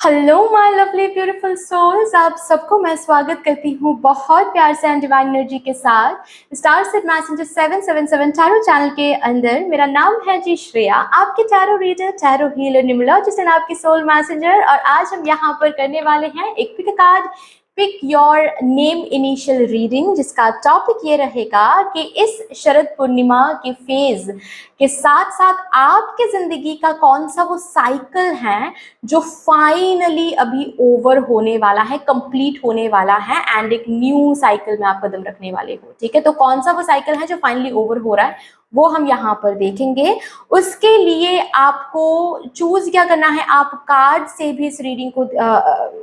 Hello my lovely beautiful souls, आप सबको मैं स्वागत करती हूँ बहुत प्यार से एंड डिवाइन एनर्जी के साथ star set messenger 777 tarot channel के अंदर। मेरा नाम है जी श्रेया, आपकी tarot reader, tarot healer, numerologist and आपकी सोल मैसेंजर। और आज हम यहाँ पर करने वाले हैं एक pick card, pick your name initial reading, जिसका टॉपिक ये रहेगा कि इस शरद पूर्णिमा के फेज के साथ साथ आपके जिंदगी का कौन सा वो साइकिल है जो फाइनली अभी ओवर होने वाला है, कंप्लीट होने वाला है एंड एक न्यू साइकिल में आप कदम रखने वाले हो। ठीक है, तो कौन सा वो साइकिल है जो फाइनली ओवर हो रहा है वो हम यहाँ पर देखेंगे। उसके लिए आपको चूज क्या करना है, आप कार्ड से भी इस रीडिंग को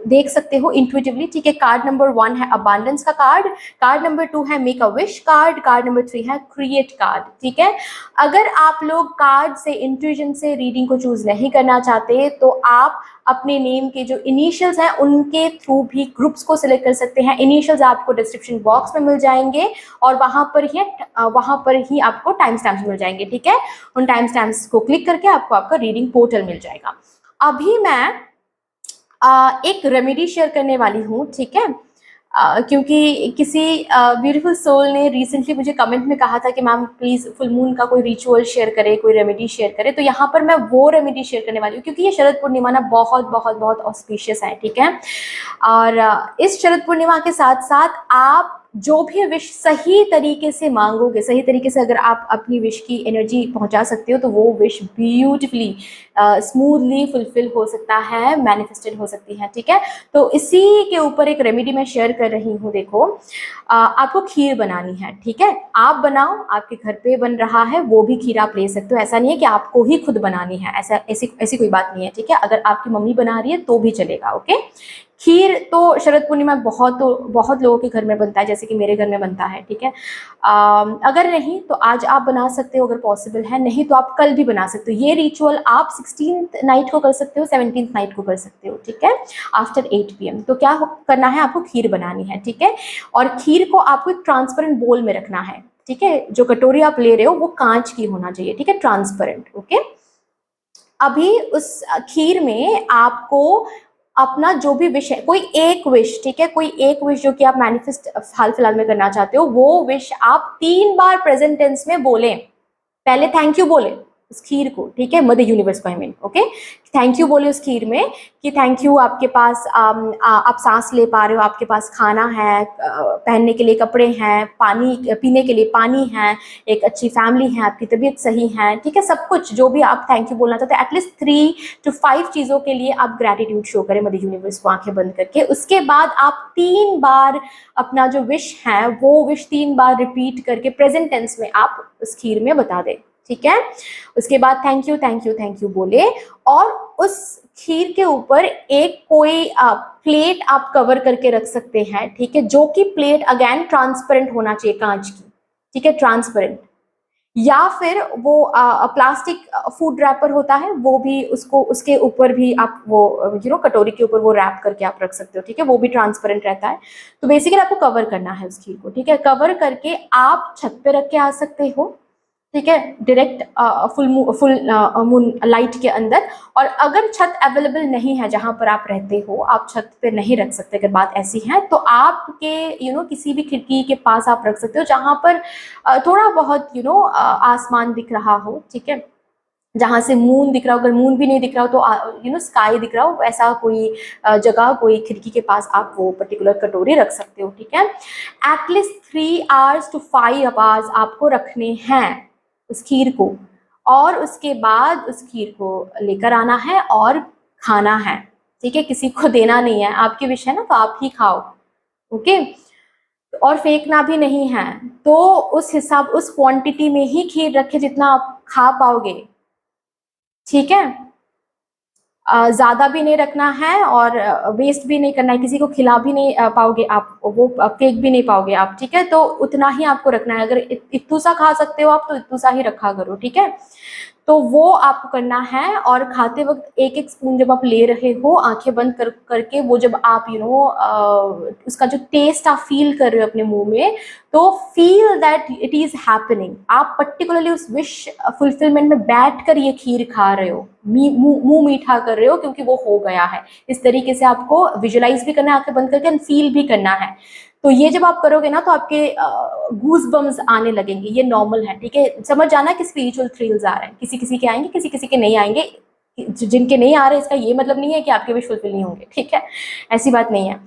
देख सकते हो इंट्यूटिवली। ठीक है, कार्ड नंबर 1 है अबांडेंस का कार्ड, कार्ड नंबर 2 है make a wish card, card number 3 है क्रिएट कार्ड। ठीक है, अगर आप लोग कार्ड से इंट्यूजन से रीडिंग को चूज नहीं करना चाहते तो आप अपने नेम के जो इनिशियल्स हैं उनके थ्रू भी ग्रुप्स को सिलेक्ट कर सकते हैं। इनिशियल्स आपको डिस्क्रिप्शन बॉक्स में मिल जाएंगे और वहां पर ही आपको टाइम स्टैम्प्स मिल जाएंगे। ठीक है, उन टाइम स्टैम्प्स को क्लिक करके आपको आपका रीडिंग पोर्टल मिल जाएगा। अभी मैं एक रेमेडी शेयर करने वाली हूँ। ठीक है, क्योंकि किसी ब्यूटीफुल सोल ने रिसेंटली मुझे कमेंट में कहा था कि मैम प्लीज़ फुल मून का कोई रिचुअल शेयर करे, कोई रेमेडी शेयर करे, तो यहाँ पर मैं वो रेमेडी शेयर करने वाली हूँ क्योंकि ये शरद पूर्णिमा ना बहुत बहुत बहुत ऑस्पिशियस है। ठीक है, और इस शरद पूर्णिमा के साथ साथ आप जो भी विश सही तरीके से मांगोगे, सही तरीके से अगर आप अपनी विश की एनर्जी पहुंचा सकते हो तो वो विश ब्यूटिफुली स्मूथली फुलफिल हो सकता है, मैनिफेस्टेड हो सकती है। ठीक है, तो इसी के ऊपर एक रेमेडी मैं शेयर कर रही हूँ। देखो, आपको खीर बनानी है। ठीक है, आप बनाओ, आपके घर पे बन रहा है वो भी खीर आप ले सकते हो। ऐसा नहीं है कि आपको ही खुद बनानी है, ऐसी कोई बात नहीं है। ठीक है, अगर आपकी मम्मी बना रही है तो भी चलेगा। ओके, खीर तो शरद पूर्णिमा बहुत लोगों के घर में बनता है, जैसे कि मेरे घर में बनता है। ठीक है, अगर नहीं तो आज आप बना सकते हो, अगर पॉसिबल है, नहीं तो आप कल भी बना सकते हो। ये रिचुअल आप 16th नाइट को कर सकते हो, 17th नाइट को कर सकते हो। ठीक है, आफ्टर 8 PM। तो क्या करना है, आपको खीर बनानी है। ठीक है, और खीर को आपको एक ट्रांसपेरेंट बोल में रखना है। ठीक है, जो कटोरी आप ले रहे हो वो कांच की होना चाहिए। ठीक है, ट्रांसपेरेंट। ओके, अभी उस खीर में आपको अपना जो भी विश है, कोई एक विश, ठीक है, कोई एक विश जो कि आप मैनिफेस्ट हाल फिलहाल में करना चाहते हो, वो विश आप 3 बार प्रेजेंट टेंस में बोलें। पहले थैंक यू बोले उस खीर को। ठीक है, मदर यूनिवर्स को, I mean, okay, thank you बोले उस खीर में कि थैंक यू, आपके पास आप सांस ले पा रहे हो, आपके पास खाना है, पहनने के लिए कपड़े हैं, पानी पीने के लिए पानी है, एक अच्छी फैमिली है, आपकी तबीयत सही है। ठीक है, सब कुछ जो भी आप थैंक यू बोलना चाहते हो, एटलीस्ट 3 to 5 चीज़ों के लिए आप ग्रैटिट्यूड शो करें मदर यूनिवर्स को आंखें बंद करके। उसके बाद आप 3 बार अपना जो विश है वो विश 3 बार रिपीट करके प्रेजेंट टेंस में आप उस खीर में बता दें। ठीक है, उसके बाद thank you thank you thank you बोले और उस खीर के ऊपर एक कोई प्लेट आप कवर करके रख सकते हैं। ठीक है, जो कि प्लेट अगेन ट्रांसपेरेंट होना चाहिए, कांच की। ठीक है, ट्रांसपेरेंट, या फिर वो प्लास्टिक फूड रैपर होता है वो भी, उसको उसके ऊपर भी आप वो कटोरी के ऊपर वो रैप करके आप रख सकते हो। ठीक है, वो भी ट्रांसपेरेंट रहता है। तो बेसिकली आपको कवर करना है उस खीर को। ठीक है, कवर करके आप छत पे रख के आ सकते हो। ठीक है, डायरेक्ट फुल मून लाइट के अंदर। और अगर छत अवेलेबल नहीं है जहां पर आप रहते हो, आप छत पे नहीं रख सकते, अगर बात ऐसी है तो आपके किसी भी खिड़की के पास आप रख सकते हो जहां पर थोड़ा बहुत आसमान दिख रहा हो। ठीक है, जहां से मून दिख रहा हो, अगर मून भी नहीं दिख रहा हो तो स्काई दिख रहा हो, ऐसा कोई जगह, कोई खिड़की के पास आप वो पर्टिकुलर कटोरी रख सकते हो। ठीक है, एटलीस्ट 3 hours to 5 hours आपको रखने हैं उस खीर को, और उसके बाद उस खीर को लेकर आना है और खाना है। ठीक है, किसी को देना नहीं है, आपकी विश है ना, तो आप ही खाओ। ओके, और फेंकना भी नहीं है। तो उस हिसाब, उस क्वांटिटी में ही खीर रखे जितना आप खा पाओगे। ठीक है, ज़्यादा भी नहीं रखना है और वेस्ट भी नहीं करना है, किसी को खिला भी नहीं पाओगे आप, वो फेंक भी नहीं पाओगे आप। ठीक है, तो उतना ही आपको रखना है। अगर इत्तू सा खा सकते हो आप तो इत्तू सा ही रखा करो। ठीक है, तो वो आपको करना है। और खाते वक्त एक एक स्पून जब आप ले रहे हो आंखें बंद करके, वो जब आप उसका जो टेस्ट आप फील कर रहे हो अपने मुंह में, तो feel that it is happening. आप पर्टिकुलरली उस विश फुलफिलमेंट में बैठ कर ये खीर खा रहे हो, मुंह मीठा कर रहे हो, क्योंकि वो हो गया है। इस तरीके से आपको विजुलाइज भी करना है आंखें बंद करके, एंड फील भी करना है। तो ये जब आप करोगे ना, तो आपके गूज बम्स आने लगेंगे। ये नॉर्मल है, ठीक है। समझ जाना कि स्पिरिचुअल थ्रिल्स आ रहे हैं, किसी किसी के आएंगे, किसी किसी के नहीं आएंगे। जिनके नहीं आ रहे, इसका ये मतलब नहीं है कि आपके विश फुलफिल नहीं होंगे, ठीक है, ऐसी बात नहीं है।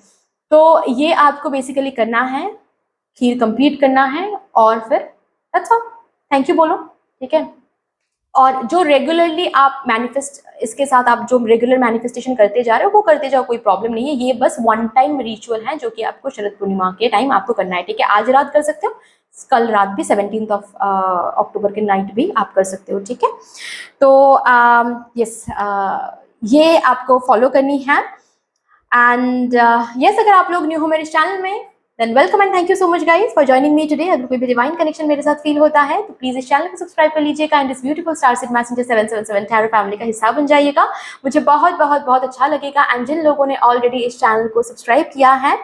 तो ये आपको बेसिकली करना है, खीर कंप्लीट करना है, और फिर दैट्स ऑल, थैंक यू बोलो, ठीक है। और जो रेगुलरली आप मैनिफेस्ट, इसके साथ आप जो रेगुलर मैनिफेस्टेशन करते जा रहे हो वो करते जाओ, कोई प्रॉब्लम नहीं है। ये बस वन टाइम रिचुअल है जो कि आपको शरद पूर्णिमा के टाइम आपको करना है, ठीक है। आज रात कर सकते हो, कल रात भी 17 अक्टूबर के नाइट भी आप कर सकते हो, ठीक है। तो यस, ये आपको फॉलो करनी है। एंड यस, अगर आप लोग न्यू हो मेरे चैनल में, than welcome and thank you so much guys for joining me today. अगर कोई भी डिवाइन कनेक्शन मेरे साथ फील होता है तो प्लीज इस चैनल को सब्सक्राइब कर लीजिएगा, एंड इस beautiful star seed messenger 777 tarot family का हिस्सा बन जाइएगा। मुझे बहुत बहुत बहुत अच्छा लगेगा। एंड जिन लोगों ने ऑलरेडी इस चैनल को सब्सक्राइब किया है,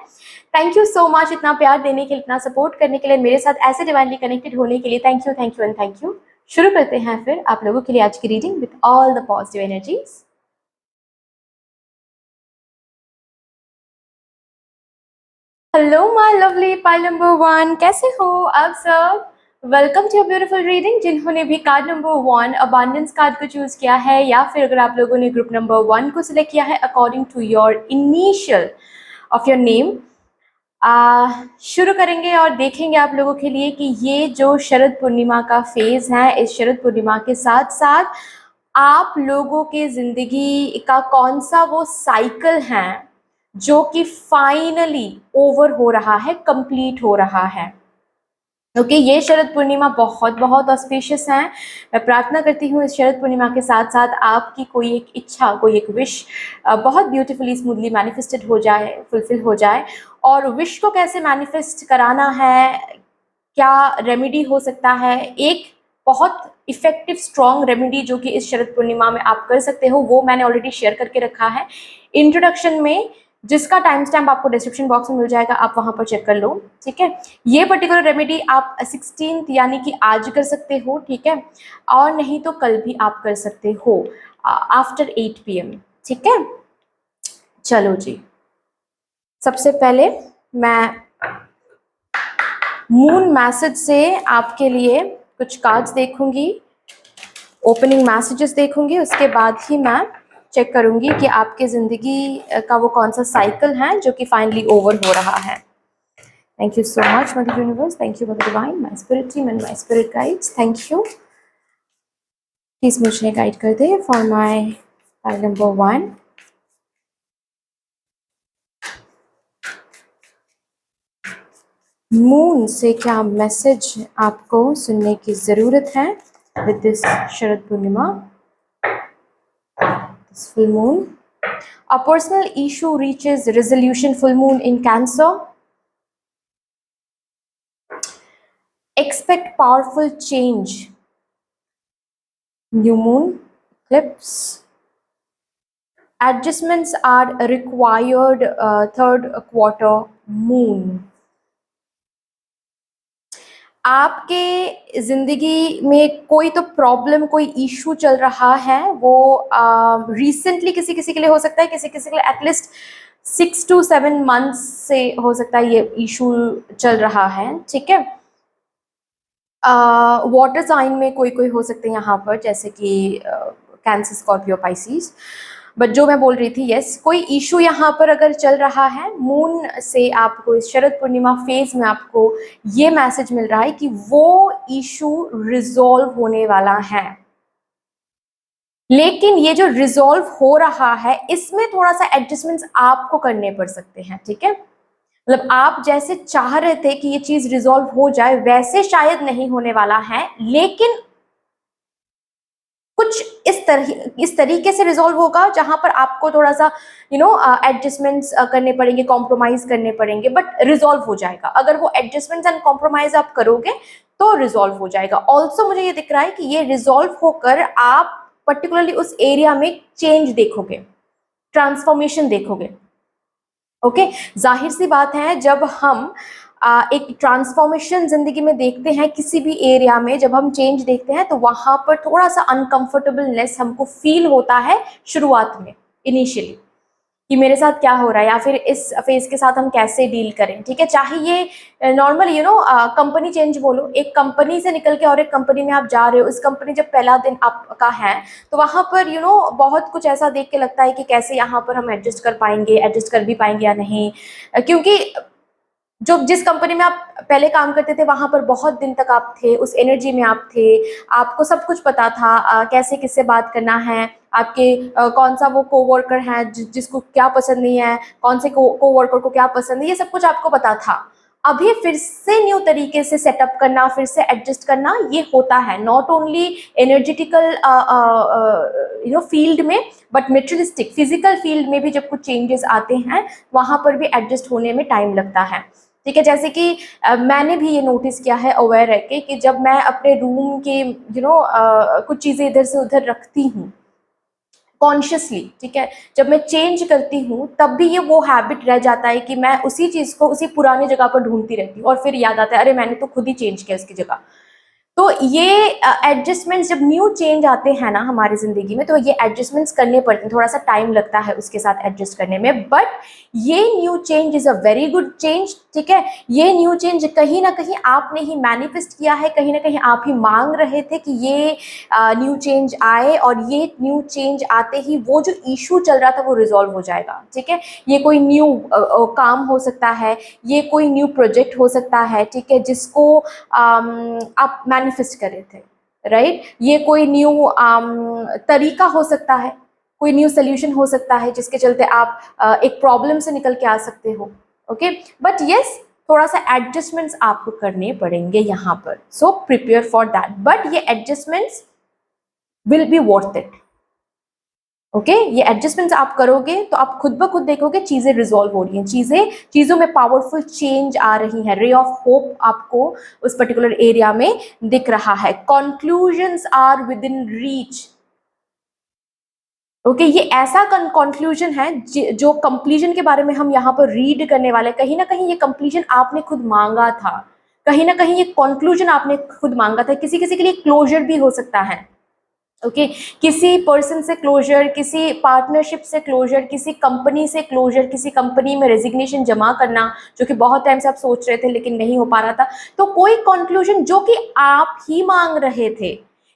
थैंक यू सो मच, इतना प्यार देने के लिए, इतना सपोर्ट करने के लिए, मेरे साथ ऐसे डिवाइनली कनेक्टेड होने के लिए thank you thank you and thank you. शुरू करते हैं फिर आप लोगों के लिए आज की reading with all the positive energies. Hello my lovely pile number 1, कैसे हो आप सब? Welcome to beautiful reading. जिन्होंने भी कार्ड नंबर 1 अबांडेंस कार्ड को चूज किया है, या फिर अगर आप लोगों ने ग्रुप नंबर 1 को सिलेक्ट किया है according to your initial of your name, शुरू करेंगे और देखेंगे आप लोगों के लिए कि ये जो शरद पूर्णिमा का फेज है, इस शरद पूर्णिमा के साथ साथ आप लोगों के जिंदगी का कौन सा वो साइकिल है जो कि फाइनली ओवर हो रहा है, कंप्लीट हो रहा है। ओके, ये शरद पूर्णिमा बहुत बहुत ऑस्पिशियस है। मैं प्रार्थना करती हूँ इस शरद पूर्णिमा के साथ साथ आपकी कोई एक इच्छा, कोई एक विश बहुत ब्यूटीफुली स्मूथली मैनिफेस्टेड हो जाए, फुलफिल हो जाए। और विश को कैसे मैनिफेस्ट कराना है, क्या रेमेडी हो सकता है, एक बहुत इफेक्टिव स्ट्रॉन्ग रेमेडी जो कि इस शरद पूर्णिमा में आप कर सकते हो, वो मैंने ऑलरेडी शेयर करके रखा है इंट्रोडक्शन में, जिसका टाइम स्टैम्प आपको डिस्क्रिप्शन बॉक्स में मिल जाएगा, आप वहां पर चेक कर लो, ठीक है। ये पर्टिकुलर रेमेडी आप 16 यानी कि आज कर सकते हो, ठीक है, और नहीं तो कल भी आप कर सकते हो आफ्टर 8 PM, ठीक है। चलो जी, सबसे पहले मैं मून मैसेज से आपके लिए कुछ कार्ड्स देखूंगी, ओपनिंग मैसेजेस देखूंगी, उसके बाद ही मैं चेक करूंगी कि आपके ज़िंदगी का वो कौन सा साइकिल है जो कि फाइनली ओवर हो रहा है। Thank you so much mother universe, thank you mother divine, my spirit team and my spirit guides, thank you. Please मुझे गाइड कर दे for my pile number 1। Moon से क्या मैसेज आपको सुनने की ज़रूरत है with this Sharad Purnima, this full moon? A personal issue reaches resolution, full moon in Cancer. Expect powerful change. New moon, eclipse. Adjustments are required, third quarter moon. आपके जिंदगी में कोई तो प्रॉब्लम, कोई इशू चल रहा है, वो रिसेंटली किसी किसी के लिए हो सकता है, किसी किसी के लिए एटलीस्ट 6 to 7 मंथ्स से हो सकता है ये इशू चल रहा है, ठीक है। वाटर साइन में कोई कोई हो सकते हैं यहाँ पर, जैसे कि कैंसर, स्कॉर्पियो, पाइसिस। बट जो मैं बोल रही थी, यस, कोई इशू यहाँ पर अगर चल रहा है, मून से आपको इस शरद पूर्णिमा फेज में आपको ये मैसेज मिल रहा है कि वो इशू रिजॉल्व होने वाला है। लेकिन ये जो रिजॉल्व हो रहा है, इसमें थोड़ा सा एडजस्टमेंट्स आपको करने पड़ सकते हैं, ठीक है। मतलब आप जैसे चाह रहे थे कि ये चीज रिजॉल्व हो जाए, वैसे शायद नहीं होने वाला है, लेकिन कुछ इस तरीके से रिजॉल्व होगा जहां पर आपको थोड़ा सा एडजस्टमेंट्स करने पड़ेंगे, कॉम्प्रोमाइज करने पड़ेंगे, बट रिजॉल्व हो जाएगा। अगर वो एडजस्टमेंट्स एंड कॉम्प्रोमाइज आप करोगे तो रिजॉल्व हो जाएगा। ऑल्सो मुझे ये दिख रहा है कि ये रिजॉल्व होकर आप पर्टिकुलरली उस एरिया में चेंज देखोगे, ट्रांसफॉर्मेशन देखोगे। ओके, जाहिर सी बात है जब हम एक ट्रांसफॉर्मेशन जिंदगी में देखते हैं किसी भी एरिया में, जब हम चेंज देखते हैं तो वहां पर थोड़ा सा अनकंफर्टेबलनेस हमको फील होता है शुरुआत में, इनिशियली, कि मेरे साथ क्या हो रहा है या फिर इस फेज के साथ हम कैसे डील करें। ठीक है, चाहे ये नॉर्मल कंपनी चेंज बोलो, एक कंपनी से निकल के और एक कंपनी में आप जा रहे हो, इस कंपनी जब पहला दिन आपका है तो वहां पर बहुत कुछ ऐसा देख के लगता है कि कैसे यहाँ पर हम एडजस्ट कर पाएंगे, एडजस्ट कर भी पाएंगे या नहीं, क्योंकि जो जिस कंपनी में आप पहले काम करते थे वहां पर बहुत दिन तक आप थे, उस एनर्जी में आप थे, आपको सब कुछ पता था, कैसे किससे बात करना है, आपके कौन सा वो कोवर्कर है जिसको क्या पसंद नहीं है, कौन से कोवर्कर को क्या पसंद है, ये सब कुछ आपको पता था। अभी फिर से न्यू तरीके से सेटअप करना, फिर से एडजस्ट करना, ये होता है नॉट ओनली एनर्जेटिकल फील्ड में, बट मेटेरियलिस्टिक फिजिकल फील्ड में भी जब कुछ चेंजेस आते हैं वहां पर भी एडजस्ट होने में टाइम लगता है। ठीक है, जैसे कि मैंने भी ये नोटिस किया है अवेयर रह के कि जब मैं अपने रूम के कुछ चीज़ें इधर से उधर रखती हूँ कॉन्शियसली, ठीक है, जब मैं चेंज करती हूँ तब भी ये वो हैबिट रह जाता है कि मैं उसी चीज़ को उसी पुरानी जगह पर ढूंढती रहती हूँ और फिर याद आता है अरे मैंने तो खुद ही चेंज किया उसकी जगह। तो ये एडजस्टमेंट्स जब न्यू चेंज आते हैं ना हमारी ज़िंदगी में, तो ये एडजस्टमेंट्स करने पड़ते हैं, थोड़ा सा टाइम लगता है उसके साथ एडजस्ट करने में, बट ये new change is a very good change. ठीक है, ये न्यू चेंज कहीं ना कहीं आपने ही मैनिफेस्ट किया है, कहीं ना कहीं आप ही मांग रहे थे कि ये न्यू चेंज आए, और ये न्यू चेंज आते ही वो जो इशू चल रहा था वो रिजॉल्व हो जाएगा। ठीक है, ये कोई न्यू काम हो सकता है, ये कोई न्यू प्रोजेक्ट हो सकता है, ठीक है, जिसको आप मैनिफेस्ट कर रहे थे, राइट, ये कोई न्यू तरीका हो सकता है, कोई न्यू सोल्यूशन हो सकता है जिसके चलते आप एक प्रॉब्लम से निकल के आ सकते हो। ओके, बट यस, थोड़ा सा एडजस्टमेंट्स आपको करने पड़ेंगे यहाँ पर, so prepare for that, but ये adjustments will be worth it. Okay, ये एडजस्टमेंट्स आप करोगे तो आप खुद ब खुद देखोगे चीजें रिजॉल्व हो रही हैं, चीजों में पावरफुल चेंज आ रही है, रे ऑफ होप आपको उस पर्टिकुलर एरिया में दिख रहा है, conclusions are within reach. Okay, ये ऐसा कंक्लूजन है जो कंप्लीजन के बारे में हम यहाँ पर रीड करने वाले, कहीं ना कहीं ये कंप्लीजन आपने खुद मांगा था, कहीं ना कहीं ये कंक्लूजन आपने खुद मांगा था, किसी किसी के लिए क्लोजर भी हो सकता है। ओके, किसी पर्सन से क्लोजर, किसी पार्टनरशिप से क्लोजर, किसी कंपनी से क्लोजर, किसी कंपनी में रेजिग्नेशन जमा करना जो कि बहुत टाइम से आप सोच रहे थे लेकिन नहीं हो पा रहा था, तो कोई कंक्लूजन जो कि आप ही मांग रहे थे,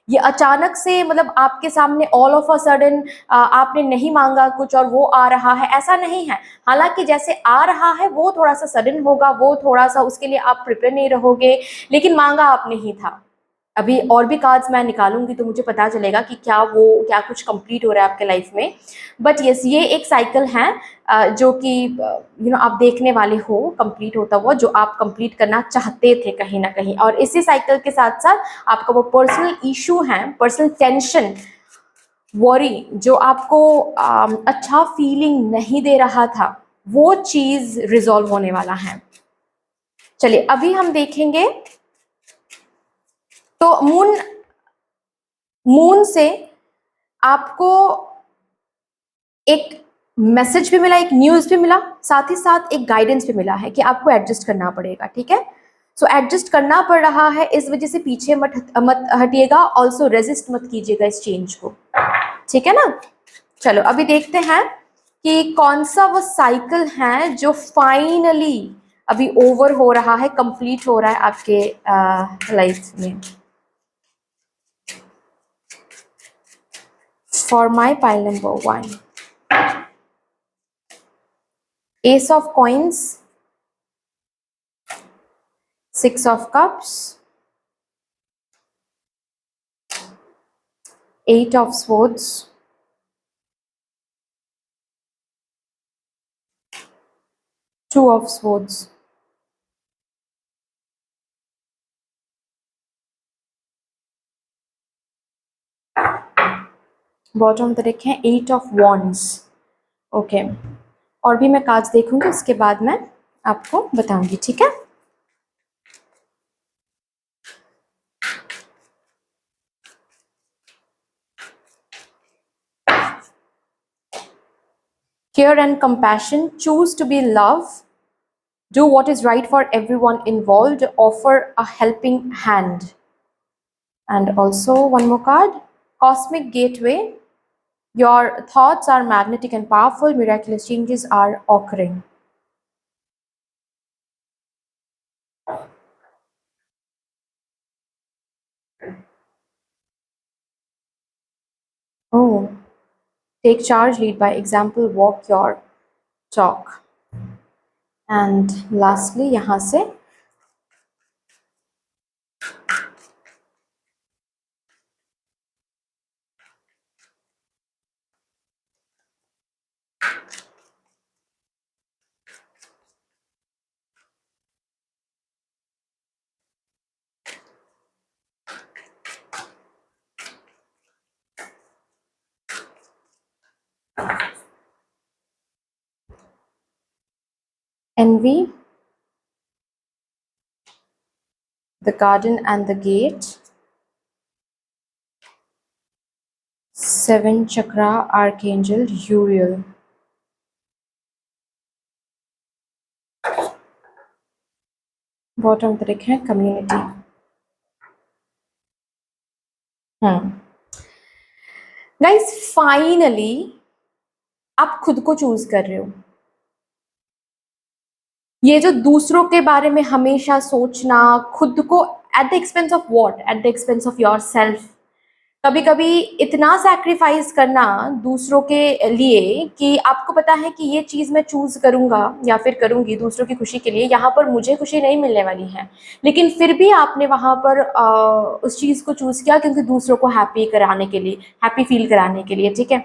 ये अचानक से मतलब आपके सामने ऑल ऑफ अ सडन आपने नहीं मांगा कुछ और वो आ रहा है, ऐसा नहीं है। हालांकि जैसे आ रहा है वो थोड़ा सा सडन होगा, वो थोड़ा सा उसके लिए आप प्रिपेयर नहीं रहोगे, लेकिन मांगा आपने ही था। अभी और भी कार्ड्स मैं निकालूंगी तो मुझे पता चलेगा कि क्या कुछ कंप्लीट हो रहा है आपके लाइफ में। बट यस, ये एक साइकिल है जो कि आप देखने वाले हो कंप्लीट होता हुआ, जो आप कंप्लीट करना चाहते थे कहीं ना कहीं, और इसी साइकिल के साथ साथ आपका वो पर्सनल इशू है, पर्सनल टेंशन, वरी, जो आपको अच्छा फीलिंग नहीं दे रहा था, वो चीज रिजॉल्व होने वाला है। चलिए अभी हम देखेंगे, तो मून से आपको एक मैसेज भी मिला, एक न्यूज भी मिला, साथ ही साथ एक गाइडेंस भी मिला है कि आपको एडजस्ट करना पड़ेगा। ठीक है, सो एडजस्ट करना पड़ रहा है, इस वजह से पीछे मत हटिएगा, ऑल्सो रेजिस्ट मत कीजिएगा इस चेंज को। ठीक है ना, चलो अभी देखते हैं कि कौन सा वो साइकिल है जो फाइनली अभी ओवर हो रहा है, कंप्लीट हो रहा है आपके लाइफ में। For my pile number 1, Ace of Coins, 6 of Cups, 8 of Swords, 2 of Swords, bottom देख है 8 of Wands। ओके, और भी मैं कार्ड्स देखूंगी, उसके बाद मैं आपको बताऊंगी। ठीक है, care and compassion, choose to be love, do what is right for everyone involved, offer a helping hand. And also one more card, cosmic gateway, your thoughts are magnetic and powerful, miraculous changes are occurring. Oh, take charge, lead by example, walk your talk. And lastly यहाँ से envy, the garden and the gate, 7 chakra archangel Uriel. Bottom पे लिखे हैं community. Guys finally आप खुद को choose कर रहे हो. ये जो दूसरों के बारे में हमेशा सोचना, खुद को at the expense of what, at the expense of your self, कभी कभी इतना सैक्रिफाइस करना दूसरों के लिए कि आपको पता है कि ये चीज़ मैं चूज़ करूँगा या फिर करूँगी दूसरों की खुशी के लिए, यहाँ पर मुझे खुशी नहीं मिलने वाली है, लेकिन फिर भी आपने वहाँ पर उस चीज़ को चूज़ किया क्योंकि दूसरों को हैप्पी कराने के लिए, हैप्पी फील कराने के लिए. ठीक है,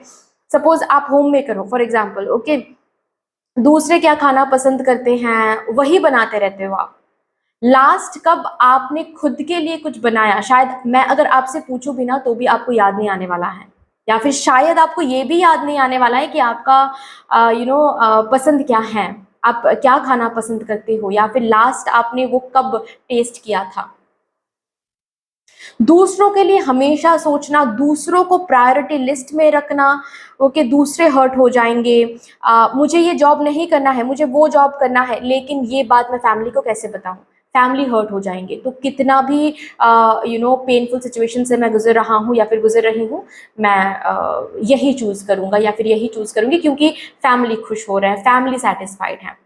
सपोज आप होम मेकर हो फॉर एग्जाम्पल. ओके, दूसरे क्या खाना पसंद करते हैं वही बनाते रहते हो आप. लास्ट कब आपने खुद के लिए कुछ बनाया, शायद मैं अगर आपसे पूछूं भी ना तो भी आपको याद नहीं आने वाला है, या फिर शायद आपको ये भी याद नहीं आने वाला है कि आपका पसंद क्या है, आप क्या खाना पसंद करते हो, या फिर लास्ट आपने वो कब टेस्ट किया था. दूसरों के लिए हमेशा सोचना, दूसरों को प्रायोरिटी लिस्ट में रखना. ओके, दूसरे हर्ट हो जाएंगे, मुझे ये जॉब नहीं करना है, मुझे वो जॉब करना है, लेकिन ये बात मैं फैमिली को कैसे बताऊं, फैमिली हर्ट हो जाएंगे. तो कितना भी पेनफुल सिचुएशन से मैं गुजर रहा हूँ या फिर गुजर रही हूँ, मैं यही चूज़ करूँगा या फिर यही चूज़ करूँगी क्योंकि फैमिली खुश हो रहे हैं, फैमिली सेटिस्फाइड है.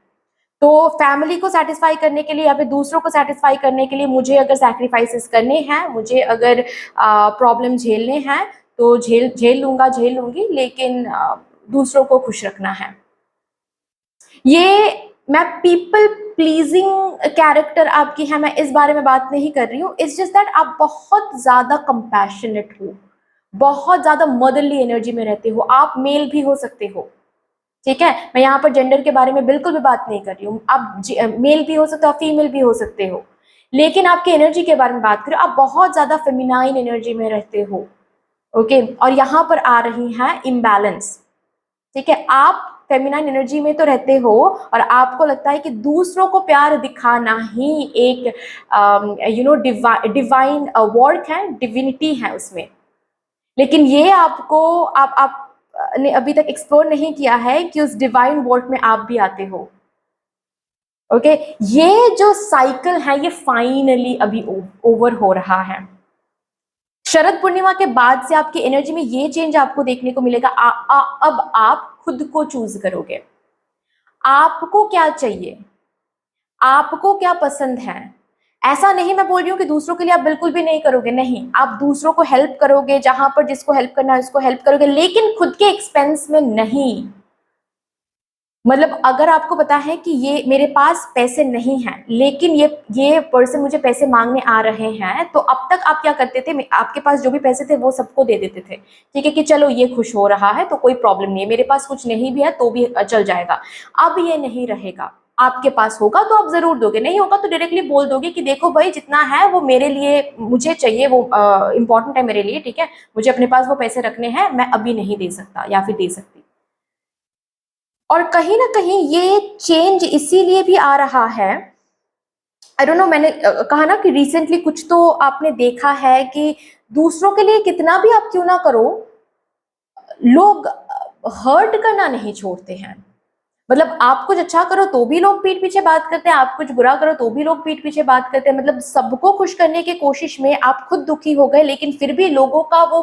तो फैमिली को सेटिस्फाई करने के लिए या फिर दूसरों को सेटिस्फाई करने के लिए मुझे अगर सैक्रिफाइसेस करने हैं, मुझे अगर प्रॉब्लम झेलने हैं तो झेल लूँगा, झेल लूँगी, लेकिन दूसरों को खुश रखना है. ये मैं पीपल प्लीजिंग कैरेक्टर आपकी है, मैं इस बारे में बात नहीं कर रही हूँ. इट्स जस्ट दैट आप बहुत ज़्यादा कंपैशनेट हो, बहुत ज़्यादा मदरली एनर्जी में रहते हो. आप मेल भी हो सकते हो, ठीक है, मैं यहाँ पर जेंडर के बारे में बिल्कुल भी बात नहीं कर रही हूँ. आप मेल भी हो सकते हो, फीमेल भी हो सकते हो, लेकिन आपकी एनर्जी के बारे में बात करें, आप बहुत ज़्यादा फेमिनाइन एनर्जी में रहते हो. ओके, और यहाँ पर आ रही है इम्बैलेंस. ठीक है, आप फेमिनाइन एनर्जी में तो रहते हो और आपको लगता है कि दूसरों को प्यार दिखाना ही एक डिवाइन वर्क है, डिविनिटी है उसमें. लेकिन ये आपको आप ने अभी तक एक्सप्लोर नहीं किया है कि उस डिवाइन वर्क में आप भी आते हो. ओके, ये जो साइकिल है ये फाइनली अभी ओवर हो रहा है. शरद पूर्णिमा के बाद से आपकी एनर्जी में ये चेंज आपको देखने को मिलेगा. अब आप खुद को चूज करोगे. आपको क्या चाहिए, आपको क्या पसंद है. ऐसा नहीं मैं बोल रही हूँ कि दूसरों के लिए आप बिल्कुल भी नहीं करोगे, नहीं, आप दूसरों को हेल्प करोगे, जहां पर जिसको हेल्प करना है उसको हेल्प करोगे, लेकिन खुद के एक्सपेंस में नहीं. मतलब अगर आपको पता है कि ये मेरे पास पैसे नहीं हैं, लेकिन ये पर्सन मुझे पैसे मांगने आ रहे हैं, तो अब तक आप क्या करते थे, आपके पास जो भी पैसे थे वो सबको दे देते थे. ठीक है कि चलो ये खुश हो रहा है तो कोई प्रॉब्लम नहीं है, मेरे पास कुछ नहीं भी है तो भी चल जाएगा. अब ये नहीं रहेगा. आपके पास होगा तो आप जरूर दोगे, नहीं होगा तो डायरेक्टली बोल दोगे कि देखो भाई जितना है वो मेरे लिए, मुझे चाहिए, वो इम्पोर्टेंट है मेरे लिए. ठीक है, मुझे अपने पास वो पैसे रखने हैं, मैं अभी नहीं दे सकता या फिर दे सकती. और कहीं ना कहीं ये चेंज इसीलिए भी आ रहा है, आई डोंट नो, मैंने कहा ना कि रिसेंटली कुछ तो आपने देखा है कि दूसरों के लिए कितना भी आप क्यों ना करो, लोग हर्ट करना नहीं छोड़ते हैं। मतलब आप कुछ अच्छा करो तो भी लोग पीठ पीछे बात करते हैं, आप कुछ बुरा करो तो भी लोग पीठ पीछे बात करते हैं। मतलब सबको खुश करने की कोशिश में आप खुद दुखी हो गए, लेकिन फिर भी लोगों का वो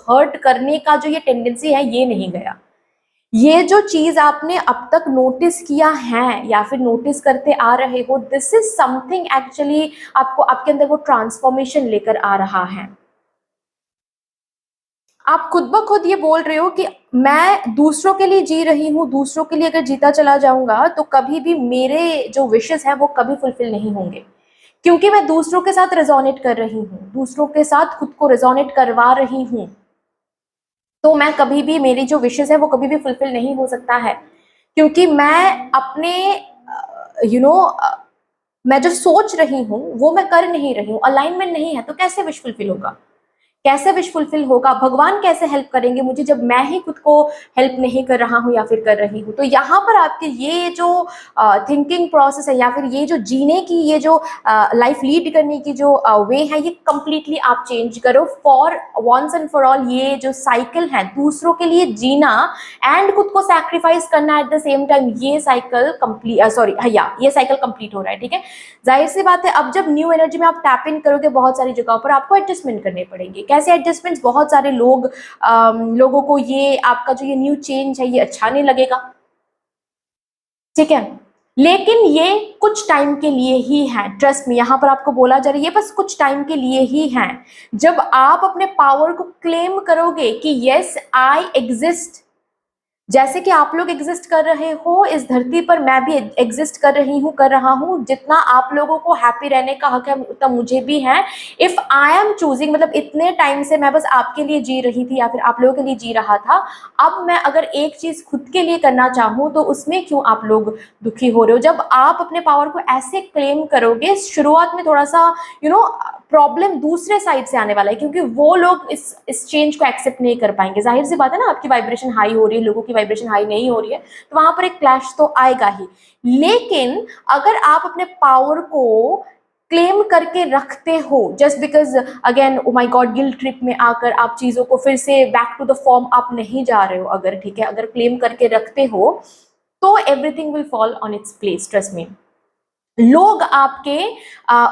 हर्ट करने का जो ये टेंडेंसी है ये नहीं गया। ये जो चीज आपने अब तक नोटिस किया है या फिर नोटिस करते आ रहे हो, दिस इज समथिंग एक्चुअली आपको आपके अंदर वो ट्रांसफॉर्मेशन लेकर आ रहा है। आप खुद ब खुद ये बोल रहे हो कि मैं दूसरों के लिए जी रही हूँ, दूसरों के लिए अगर जीता चला जाऊंगा तो कभी भी मेरे जो विशेस हैं वो कभी फुलफिल नहीं होंगे, क्योंकि मैं दूसरों के साथ रेजोनेट कर रही हूँ, दूसरों के साथ खुद को रेजोनेट करवा रही हूँ। तो मैं कभी भी, मेरी जो विशेस है वो कभी भी फुलफिल नहीं हो सकता है, क्योंकि मैं अपने यू नो मैं जो सोच रही हूँ वो मैं कर नहीं रही हूँ, अलाइनमेंट नहीं है, तो कैसे विश फुलफिल होगा? कैसे विश फुलफिल होगा? भगवान कैसे हेल्प करेंगे मुझे जब मैं ही खुद को हेल्प नहीं कर रहा हूँ या फिर कर रही हूँ? तो यहाँ पर आपके ये जो थिंकिंग प्रोसेस है या फिर ये जो जीने की, ये जो लाइफ लीड करने की जो वे है, ये कंप्लीटली आप चेंज करो for once and for all. ये जो साइकिल है दूसरों के लिए जीना एंड खुद को सैक्रिफाइस करना एट द सेम टाइम, ये साइकिल कंप्लीट, सॉरी ये साइकिल कंप्लीट हो रहा है। ठीक है, जाहिर सी बात है अब जब न्यू एनर्जी में आप टैप इन करोगे बहुत सारी जगहों पर आपको एडजस्टमेंट करने पड़ेंगे। कैसे एडजस्टमेंट्स? बहुत सारे लोगों को ये आपका जो ये न्यू चेंज है ये अच्छा नहीं लगेगा, ठीक है, लेकिन ये कुछ टाइम के लिए ही है। ट्रस्ट में, यहाँ पर आपको बोला जा रहा है ये बस कुछ टाइम के लिए ही है। जब आप अपने पावर को क्लेम करोगे कि यस आई एग्जिस्ट, जैसे कि आप लोग एग्जिस्ट कर रहे हो इस धरती पर, मैं भी एग्जिस्ट कर रहा हूँ। जितना आप लोगों को हैप्पी रहने का हक है उतना मुझे भी है। इफ आई एम चूजिंग, मतलब इतने टाइम से मैं बस आपके लिए जी रही थी या फिर आप लोगों के लिए जी रहा था, अब मैं अगर एक चीज खुद के लिए करना चाहूँ तो उसमें क्यों आप लोग दुखी हो रहे हो? जब आप अपने पावर को ऐसे क्लेम करोगे, शुरुआत में थोड़ा सा प्रॉब्लम दूसरे साइड से आने वाला है, क्योंकि वो लोग इस चेंज को एक्सेप्ट नहीं कर पाएंगे। जाहिर सी बात है ना, आपकी वाइब्रेशन हाई हो रही है, लोगों की वाइब्रेशन हाई नहीं हो रही है, तो वहां पर एक क्लैश तो आएगा ही। लेकिन अगर आप अपने पावर को क्लेम करके रखते हो, just because again oh my God guilt trip में आकर आप चीजों को फिर से बैक टू द फॉर्म आप नहीं जा रहे हो, अगर ठीक है, अगर क्लेम करके रखते हो तो everything will fall on its place. Trust me, लोग आपके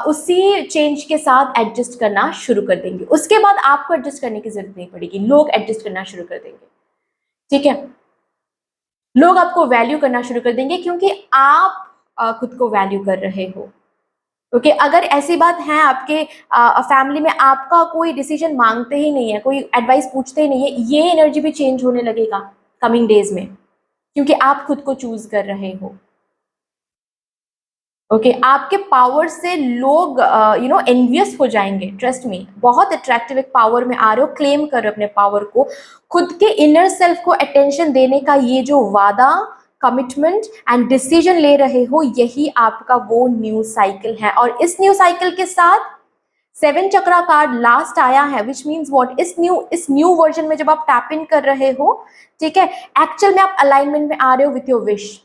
उसी चेंज के साथ एडजस्ट करना शुरू कर देंगे। उसके बाद आपको एडजस्ट करने की जरूरत नहीं पड़ेगी, लोग एडजस्ट करना शुरू कर देंगे। ठीक है, लोग आपको वैल्यू करना शुरू कर देंगे क्योंकि आप खुद को वैल्यू कर रहे हो। ओके, अगर ऐसी बात है आपके फैमिली में आपका कोई डिसीजन मांगते ही नहीं है, कोई एडवाइस पूछते ही नहीं है, ये एनर्जी भी चेंज होने लगेगा कमिंग डेज में, क्योंकि आप खुद को चूज कर रहे हो। ओके, आपके पावर से लोग एनवियस हो जाएंगे। ट्रस्ट मी, बहुत अट्रैक्टिव एक पावर में आ रहे हो, क्लेम कर रहे हो अपने पावर को, खुद के इनर सेल्फ को अटेंशन देने का ये जो वादा, कमिटमेंट एंड डिसीजन ले रहे हो, यही आपका वो न्यू साइकिल है। और इस न्यू साइकिल के साथ 7 चक्रा कार्ड लास्ट आया है, विच मीन्स वॉट, इस न्यू वर्जन में जब आप टैप इन कर रहे हो, ठीक है, एक्चुअल में आप अलाइनमेंट में आ रहे हो विथ योर विश।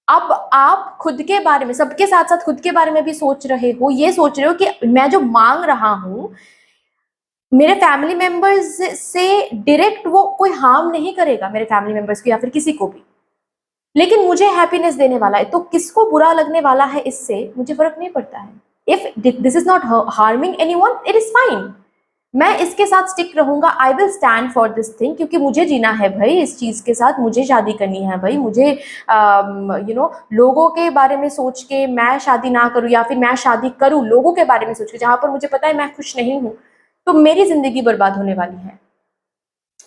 अब आप खुद के बारे में, सबके साथ साथ खुद के बारे में भी सोच रहे हो, ये सोच रहे हो कि मैं जो मांग रहा हूं मेरे फैमिली मेंबर्स से डायरेक्ट वो कोई हार्म नहीं करेगा, मेरे फैमिली मेंबर्स को या फिर किसी को भी, लेकिन मुझे हैप्पीनेस देने वाला है। तो किसको बुरा लगने वाला है इससे मुझे फर्क नहीं पड़ता है। If this is not harming anyone, it is fine, मैं इसके साथ स्टिक रहूंगा। I will stand for this thing, क्योंकि मुझे जीना है भाई इस चीज के साथ, मुझे शादी करनी है भाई, मुझे लोगों के बारे में सोच के मैं शादी ना करूं या फिर मैं शादी करूं लोगों के बारे में सोच के, जहां पर मुझे पता है मैं खुश नहीं हूं, तो मेरी जिंदगी बर्बाद होने वाली है।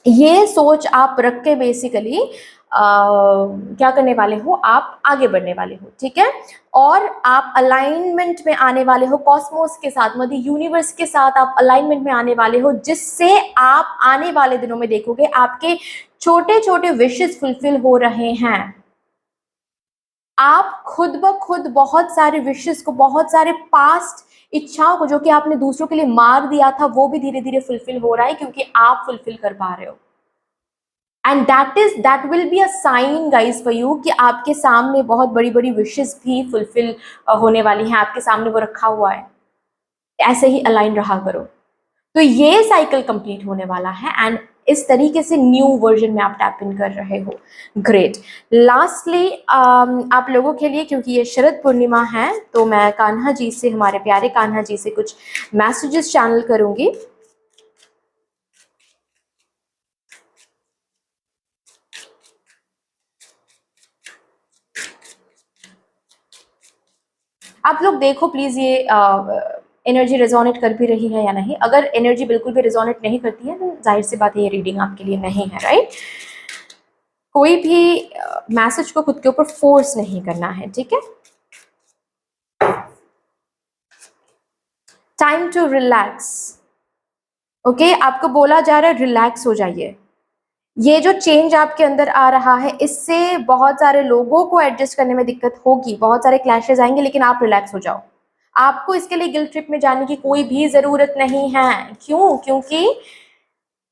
ये सोच आप रख के बेसिकली क्या करने वाले हो, आप आगे बढ़ने वाले हो। ठीक है, और आप अलाइनमेंट में आने वाले हो कॉस्मोस के साथ, मध्य यूनिवर्स के साथ आप अलाइनमेंट में आने वाले हो, जिससे आप आने वाले दिनों में देखोगे आपके छोटे छोटे विशेस फुलफिल हो रहे हैं। आप खुद ब खुद बहुत सारे विशेस को, बहुत सारे पास्ट इच्छाओं को जो कि आपने दूसरों के लिए मार दिया था, वो भी धीरे धीरे फुलफिल हो रहा है, क्योंकि आप फुलफिल कर पा रहे हो। And that will be a sign guys for you कि आपके सामने बहुत बड़ी बड़ी विशेस भी फुलफिल होने वाली हैं, आपके सामने वो रखा हुआ है। ऐसे ही अलाइन रहा करो, तो ये साइकिल कंप्लीट होने वाला है। एंड इस तरीके से न्यू वर्जन में आप टैप इन कर रहे हो। ग्रेट। लास्टली आप लोगों के लिए, क्योंकि ये शरद पूर्णिमा है, तो मैं कान्हा जी से, हमारे प्यारे कान्हा जी से कुछ मैसेजेस चैनल करूंगी। आप लोग देखो प्लीज ये एनर्जी रेजोनेट कर भी रही है या नहीं। अगर एनर्जी बिल्कुल भी रेजोनेट नहीं करती है तो जाहिर सी बात है ये रीडिंग आपके लिए नहीं है, राइट। कोई भी मैसेज को खुद के ऊपर फोर्स नहीं करना है, ठीक है। Time to relax. ओके, आपको बोला जा रहा है रिलैक्स हो जाइए। ये जो चेंज आपके अंदर आ रहा है, इससे बहुत सारे लोगों को एडजस्ट करने में दिक्कत होगी, बहुत सारे क्लैशेस आएंगे, लेकिन आप रिलैक्स हो जाओ। आपको इसके लिए गिल्ट ट्रिप में जाने की कोई भी जरूरत नहीं है। क्यों? क्योंकि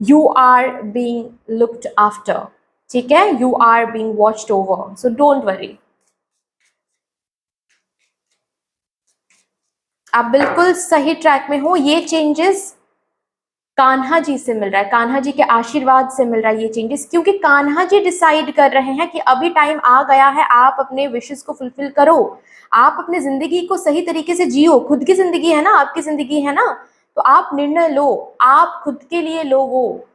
you are being looked after, ठीक है। You are being watched over, so don't worry. आप बिल्कुल सही ट्रैक में हो। ये चेंजेस कान्हा जी से मिल रहा है, कान्हा जी के आशीर्वाद से मिल रहा है ये चेंजेस, क्योंकि कान्हा जी डिसाइड कर रहे हैं कि अभी टाइम आ गया है, आप अपने विशेस को फुलफिल करो। आप अपनी जिंदगी को सही तरीके से जियो। खुद की जिंदगी है ना, आपकी जिंदगी है ना, तो आप निर्णय लो, आप खुद के लिए लो वो।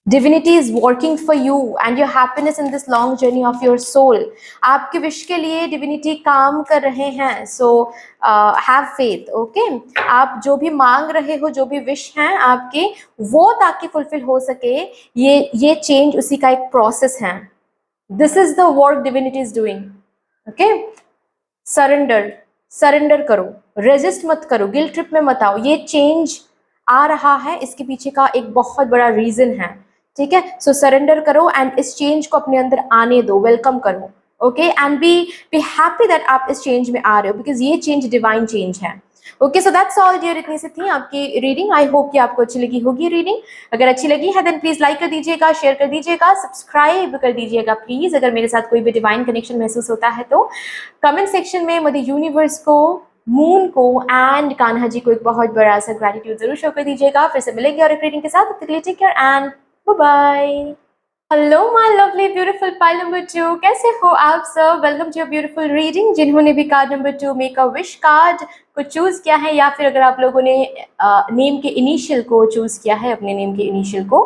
Divinity is working for you and your happiness in this long journey of your soul. आपके विश के लिए डिविनिटी काम कर रहे हैं, सो हैव फेथ, ओके। आप जो भी मांग रहे हो, जो भी विश हैं आपके, वो ताकि फुलफिल हो सके, ये चेंज उसी का एक प्रोसेस है। This is the work divinity is doing, okay. Surrender, surrender करो, रेजिस्ट मत करो, गिल्ट ट्रिप में मत आओ। ये चेंज आ रहा है, इसके पीछे का एक बहुत बड़ा रीजन है, ठीक है। सो सरेंडर करो एंड इस चेंज को अपने अंदर आने दो, वेलकम करो, okay. And be happy that आप इस चेंज में आ रहे हो, बिकॉज ये चेंज डिवाइन चेंज है। Okay, so that's all dear. इतनी सी थी आपकी रीडिंग। आई होप कि आपको अच्छी लगी होगी रीडिंग। अगर अच्छी लगी है देन प्लीज लाइक कर दीजिएगा, शेयर कर दीजिएगा, सब्सक्राइब कर दीजिएगा प्लीज। अगर मेरे साथ कोई भी डिवाइन कनेक्शन महसूस होता है तो कमेंट सेक्शन में मुझे यूनिवर्स को, मून को एंड कान्हा जी को एक बहुत बड़ा सा ग्रेटिट्यूड जरूर शो कर दीजिएगा। फिर से मिलेंगे और एक रीडिंग के साथ। तब तक के लिए take care and bye bye. Hello my lovely beautiful pile number 2, कैसे हो आप सब? Welcome to your beautiful reading. जिन्होंने भी card number 2 make a wish card को चूज किया है, या फिर अगर आप लोगों ने नेम के इनिशियल को चूज किया है, अपने नेम के इनिशियल को,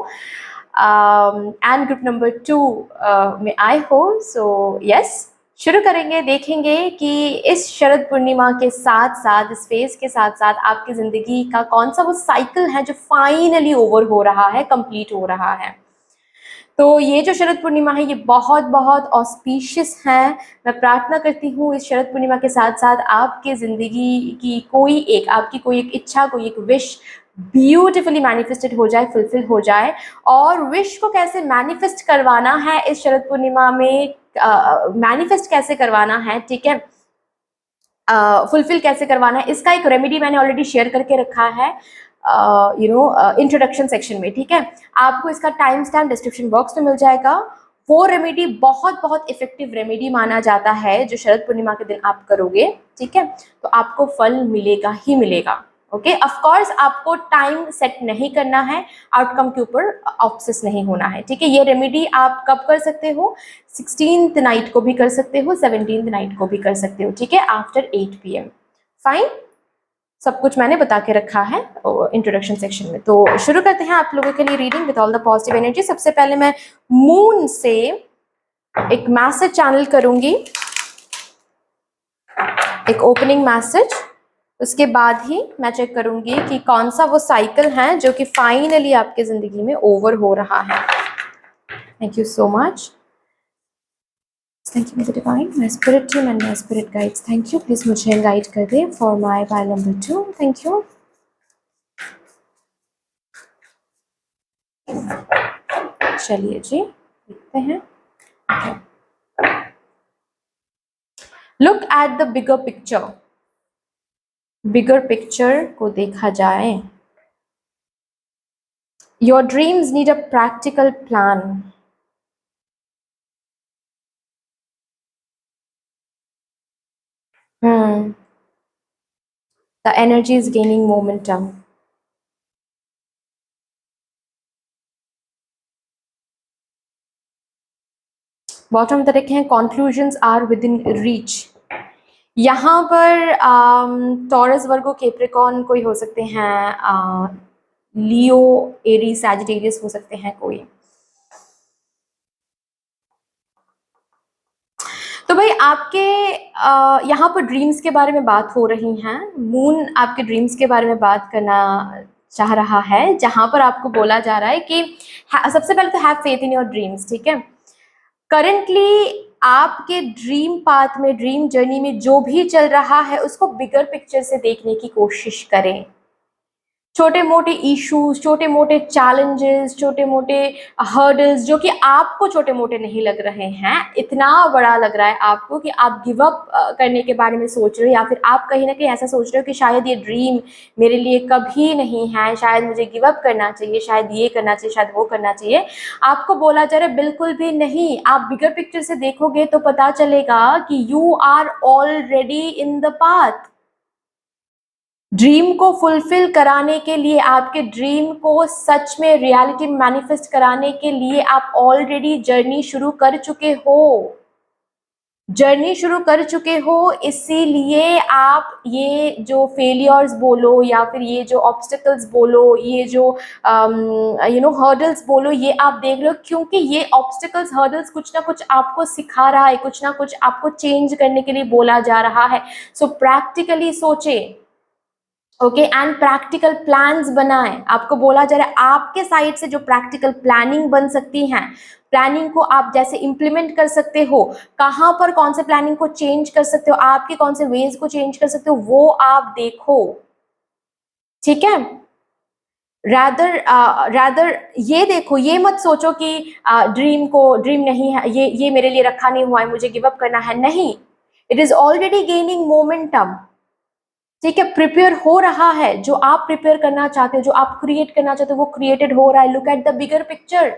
एंड ग्रुप नंबर 2 में आए हो, सो यस, शुरू करेंगे। देखेंगे कि इस शरद पूर्णिमा के साथ साथ, इस फेज के साथ साथ, आपकी जिंदगी का कौन सा वो साइकिल है जो फाइनली ओवर हो रहा है, कंप्लीट हो रहा है। तो ये जो शरद पूर्णिमा है, ये बहुत बहुत ऑस्पिशियस है। मैं प्रार्थना करती हूँ इस शरद पूर्णिमा के साथ साथ आपके ज़िंदगी की कोई एक, आपकी कोई एक इच्छा, कोई एक विश ब्यूटिफुली मैनिफेस्टेड हो जाए, फुलफिल हो जाए। और विश को कैसे मैनिफेस्ट करवाना है इस शरद पूर्णिमा में, मैनिफेस्ट कैसे करवाना है, ठीक है, फुलफिल कैसे करवाना है, इसका एक रेमेडी मैंने ऑलरेडी शेयर करके रखा है इंट्रोडक्शन सेक्शन में, ठीक है। आपको इसका टाइम स्टैम्प डिस्क्रिप्शन बॉक्स में मिल जाएगा। वो रेमेडी बहुत बहुत इफेक्टिव रेमेडी माना जाता है, जो शरद पूर्णिमा के दिन आप करोगे, ठीक है, तो आपको फल मिलेगा ही मिलेगा। ओके, ऑफ कोर्स आपको टाइम सेट नहीं करना है, आउटकम के ऊपर ऑब्सेस नहीं होना है, ठीक है। ये रेमेडी आप कब कर सकते हो? 16th नाइट को भी कर सकते हो, 17th नाइट को भी कर सकते हो, ठीक है, आफ्टर 8 PM। फाइन, सब कुछ मैंने बता के रखा है इंट्रोडक्शन सेक्शन में। तो शुरू करते हैं आप लोगों के लिए reading with all the positive energy. सबसे पहले मैं मून से एक मैसेज चैनल करूंगी, एक ओपनिंग मैसेज। उसके बाद ही मैं चेक करूंगी कि कौन सा वो साइकिल है जो कि फाइनली आपके जिंदगी में ओवर हो रहा है। Thank you so much. Thank you, Mother Divine, my spirit team and my spirit guides. Thank you. Please मुझे गाइड कर दे for my pile number 2. Thank you. चलिए जी, देखते हैं। Look at the bigger picture. Bigger picture को देखा जाए। Your dreams need a practical plan. The energy is gaining momentum. Bottom of the deck है, conclusions are within reach. यहाँ पर taurus, वर्गो, Capricorn कोई हो सकते हैं, लियो, एरीज, सैजिटेरियस हो सकते हैं कोई। तो भाई आपके यहाँ पर ड्रीम्स के बारे में बात हो रही हैं। मून आपके ड्रीम्स के बारे में बात करना चाह रहा है, जहाँ पर आपको बोला जा रहा है कि सबसे पहले तो have faith in your dreams, ठीक है। करंटली आपके ड्रीम पाथ में, ड्रीम जर्नी में जो भी चल रहा है उसको बिगर पिक्चर से देखने की कोशिश करें। छोटे मोटे इश्यूज, छोटे मोटे चैलेंजेस, छोटे मोटे हर्डल्स जो कि आपको छोटे मोटे नहीं लग रहे हैं, इतना बड़ा लग रहा है आपको कि आप गिव अप करने के बारे में सोच रहे हो, या फिर आप कहीं ना कहीं ऐसा सोच रहे हो कि शायद ये ड्रीम मेरे लिए कभी नहीं है, शायद मुझे गिव अप करना चाहिए, शायद ये करना चाहिए, शायद वो करना चाहिए। आपको बोला जा रहा है बिल्कुल भी नहीं। आप बिगर पिक्चर से देखोगे तो पता चलेगा कि you are already in the path. Dream को फुलफिल कराने के लिए, आपके ड्रीम को सच में रियलिटी में मैनिफेस्ट कराने के लिए आप ऑलरेडी जर्नी शुरू कर चुके हो, जर्नी शुरू कर चुके हो। इसीलिए आप ये जो फेलियर्स बोलो या फिर ये जो ऑब्स्टिकल्स बोलो, ये जो हर्डल्स बोलो, ये आप देख रहे हो क्योंकि ये ऑब्स्टिकल्स, हर्डल्स कुछ ना कुछ आपको सिखा रहा है, कुछ ना कुछ आपको चेंज करने के लिए बोला जा रहा है। सो प्रैक्टिकली सोचे, ओके, एंड प्रैक्टिकल प्लान्स बनाएं। आपको बोला जा रहा है आपके साइड से जो प्रैक्टिकल प्लानिंग बन सकती हैं, प्लानिंग को आप जैसे इंप्लीमेंट कर सकते हो, कहाँ पर कौन से प्लानिंग को चेंज कर सकते हो, आपके कौन से वेज को चेंज कर सकते हो, वो आप देखो, ठीक है। रादर ये देखो, ये मत सोचो कि ड्रीम नहीं है, ये मेरे लिए रखा नहीं हुआ है, मुझे गिव अप करना है, नहीं। It is already gaining momentum, ठीक है। प्रिपेयर हो रहा है, जो आप प्रिपेयर करना चाहते हो, जो आप क्रिएट करना चाहते हो, वो क्रिएटेड हो रहा है। Look at the bigger picture,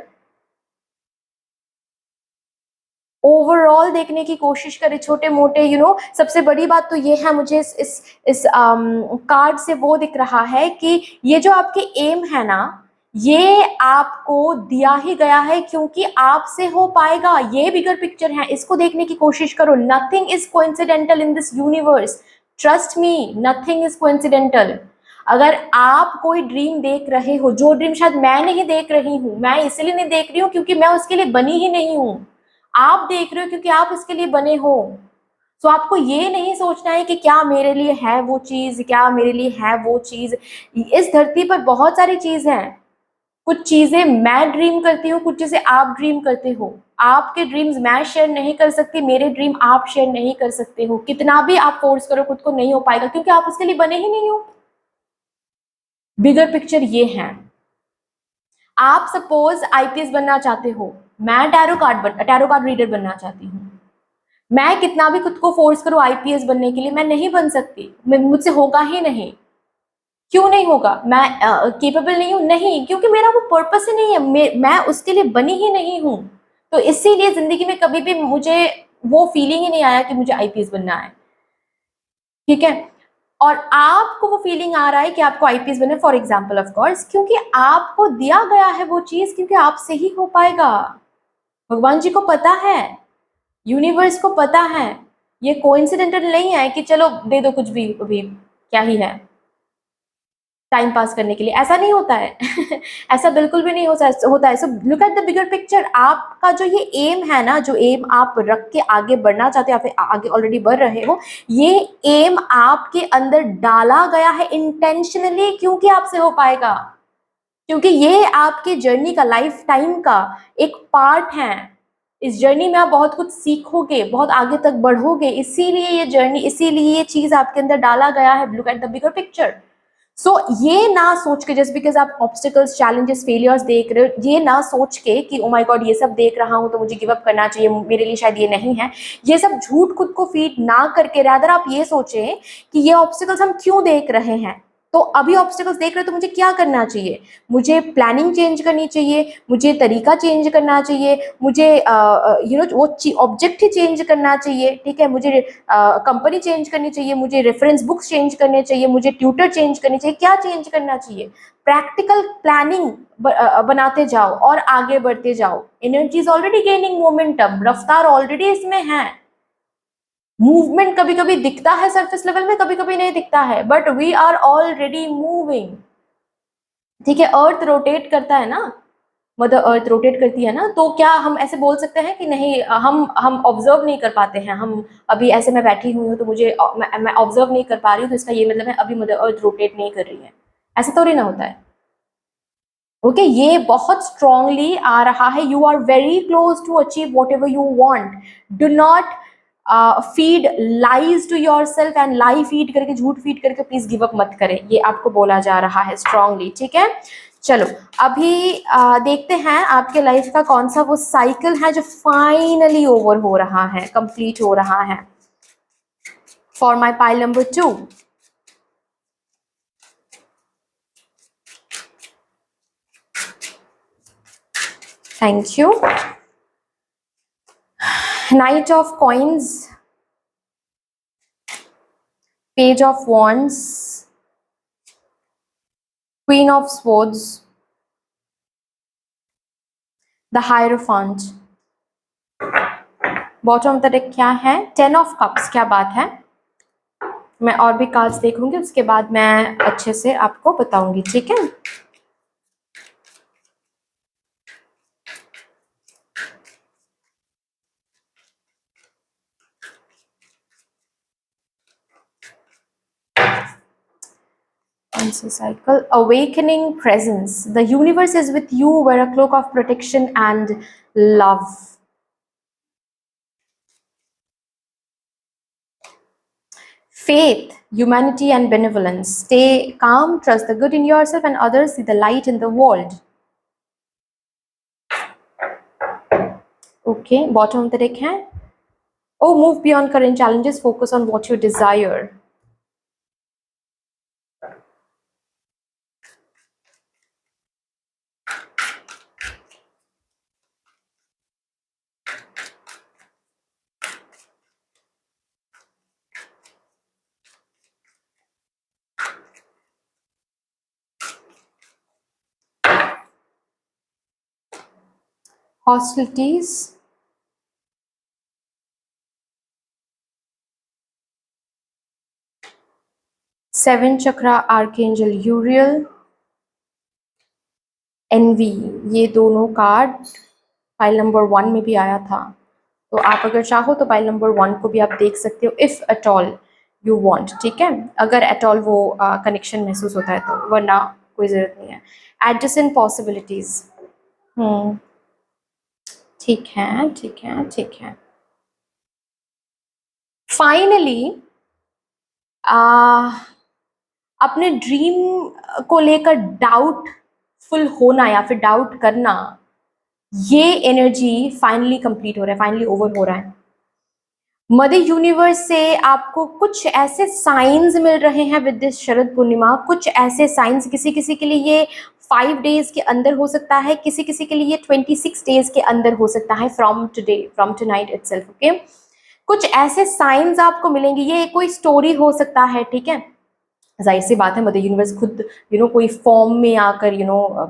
overall देखने की कोशिश करें। छोटे मोटे सबसे बड़ी बात तो ये है, मुझे इस कार्ड से वो दिख रहा है कि ये जो आपके एम है ना, ये आपको दिया ही गया है क्योंकि आपसे हो पाएगा। ये बिगर पिक्चर है, इसको देखने की कोशिश करो। Nothing is coincidental in this universe, trust me, nothing is coincidental. अगर आप कोई ड्रीम देख रहे हो, जो ड्रीम शायद मैं नहीं देख रही हूँ, मैं इसलिए नहीं देख रही हूँ क्योंकि मैं उसके लिए बनी ही नहीं हूँ, आप देख रहे हो क्योंकि आप उसके लिए बने हो। तो आपको ये नहीं सोचना है कि क्या मेरे लिए है वो चीज, क्या मेरे लिए है वो चीज। इस धरती पर बहुत सारी चीज हैं। कुछ चीजें मैं ड्रीम करती हूँ, कुछ चीजें आप ड्रीम करते हो। आपके ड्रीम्स मैं शेयर नहीं कर सकती, मेरे ड्रीम आप शेयर नहीं कर सकते हो। कितना भी आप फोर्स करो खुद को, नहीं हो पाएगा क्योंकि आप उसके लिए बने ही नहीं हो। बिगर पिक्चर ये है। आप सपोज आईपीएस बनना चाहते हो, मैं टैरो कार्ड रीडर बनना चाहती हूँ। मैं कितना भी खुद को फोर्स करूँ आईपीएस बनने के लिए, मैं नहीं बन सकती, मुझसे होगा ही नहीं। क्यों नहीं होगा? मैं केपेबल नहीं हूँ? नहीं, क्योंकि मेरा वो पर्पस ही नहीं है, मैं उसके लिए बनी ही नहीं हूँ। तो इसीलिए जिंदगी में कभी भी मुझे वो फीलिंग ही नहीं आया कि मुझे आईपीएस बनना है, ठीक है। और आपको वो फीलिंग आ रहा है कि आपको आईपीएस बनना है, फॉर एग्जाम्पल ऑफ कोर्स, क्योंकि आपको दिया गया है वो चीज, क्योंकि आपसे ही हो पाएगा। भगवान जी को पता है, यूनिवर्स को पता है। ये कोइंसिडेंटल नहीं है कि चलो दे दो कुछ भी, अभी क्या ही है टाइम पास करने के लिए, ऐसा नहीं होता है। ऐसा बिल्कुल भी नहीं होता है। So look at the bigger picture. आपका जो ये एम है ना, जो एम आप रख के आगे बढ़ना चाहते हो या फिर आगे ऑलरेडी बढ़ रहे हो, ये एम आपके अंदर डाला गया है इंटेंशनली, क्योंकि आपसे हो पाएगा, क्योंकि ये आपके जर्नी का, लाइफ टाइम का एक पार्ट है। इस जर्नी में आप बहुत कुछ सीखोगे, बहुत आगे तक बढ़ोगे, इसीलिए ये जर्नी, इसीलिए ये चीज आपके अंदर डाला गया है। Look at the bigger picture. So ये ना सोच के, जस्ट बिकॉज आप ऑब्स्टिकल्स, चैलेंजेस, फेलियर्स देख रहे हो, ये ना सोच के कि ओ माय गॉड ये सब देख रहा हूँ तो मुझे गिव अप करना चाहिए, मेरे लिए शायद ये नहीं है, ये सब झूठ खुद को फीड ना करके, रादर आप ये सोचें कि ये ऑब्स्टिकल्स हम क्यों देख रहे हैं, तो अभी ऑब्स्टिकल्स देख रहे हो तो मुझे क्या करना चाहिए? मुझे प्लानिंग चेंज करनी चाहिए, मुझे तरीका चेंज करना चाहिए, मुझे वो ऑब्जेक्ट ही चेंज करना चाहिए, ठीक है, मुझे कंपनी चेंज करनी चाहिए, मुझे रेफरेंस बुक्स चेंज करने चाहिए, मुझे ट्यूटर चेंज करनी चाहिए, क्या चेंज करना चाहिए? प्रैक्टिकल प्लानिंग बनाते जाओ और आगे बढ़ते जाओ। Energy is already gaining momentum, रफ्तार ऑलरेडी इसमें है। मूवमेंट कभी कभी दिखता है सरफेस लेवल में, कभी कभी नहीं दिखता है, but we are already moving, ठीक है। अर्थ रोटेट करता है ना, मदर अर्थ रोटेट करती है ना, तो क्या हम ऐसे बोल सकते हैं कि नहीं, हम ऑब्जर्व नहीं कर पाते हैं? हम अभी ऐसे मैं बैठी हुई हूँ तो मुझे मैं ऑब्जर्व नहीं कर पा रही हूँ, तो इसका ये मतलब है अभी मदर अर्थ रोटेट नहीं कर रही है, ऐसा थोड़ी ना होता है। ओके, ये बहुत स्ट्रांगली आ रहा है। You are very close to achieve whatever you want. Do not feed lies to yourself, and lie feed करके, झूठ फीड करके प्लीज गिव अप मत करें, ये आपको बोला जा रहा है स्ट्रांगली, ठीक है। चलो अभी देखते हैं आपके लाइफ का कौन सा वो साइकिल है जो फाइनली ओवर हो रहा है, कंप्लीट हो रहा है। For my pile number 2, thank you. Knight of Coins, Page of Wands, Queen of Swords, The Hierophant। Bottom of the deck क्या है? 10 ऑफ कप्स। क्या बात है, मैं और भी कार्ड्स देखूंगी, उसके बाद मैं अच्छे से आपको बताऊंगी, ठीक है। Cycle, awakening presence. The universe is with you, wear a cloak of protection and love. Faith, humanity and benevolence. Stay calm, trust the good in yourself and others, see the light in the world. Okay, bottom of the deck है, oh, move beyond current challenges, focus on what you desire. Hostilities, seven chakra archangel Uriel, envy. ये दोनों card file number 1 में भी आया था, तो आप अगर चाहो तो फाइल नंबर 1 को भी आप देख सकते हो, if at all you want, ठीक है, अगर एट ऑल वो कनेक्शन महसूस होता है तो, वरना कोई ज़रूरत नहीं है। एडजेसेंट पॉसिबिलिटीज़, ठीक है, ठीक है, ठीक है। फाइनली अपने ड्रीम को लेकर डाउटफुल होना या फिर डाउट करना, ये एनर्जी फाइनली कंप्लीट हो रहा है, फाइनली ओवर हो रहा है। मदर यूनिवर्स से आपको कुछ ऐसे साइंस मिल रहे हैं विद दिस शरद पूर्णिमा, कुछ ऐसे साइंस, किसी किसी के लिए ये 5 डेज के अंदर हो सकता है, किसी किसी के लिए ये 26 डेज के अंदर हो सकता है, from today, from tonight itself, okay. कुछ ऐसे साइंस आपको मिलेंगे, ये कोई स्टोरी हो सकता है, ठीक है। जाहिर सी बात है, मदर यूनिवर्स खुद कोई फॉर्म में आकर,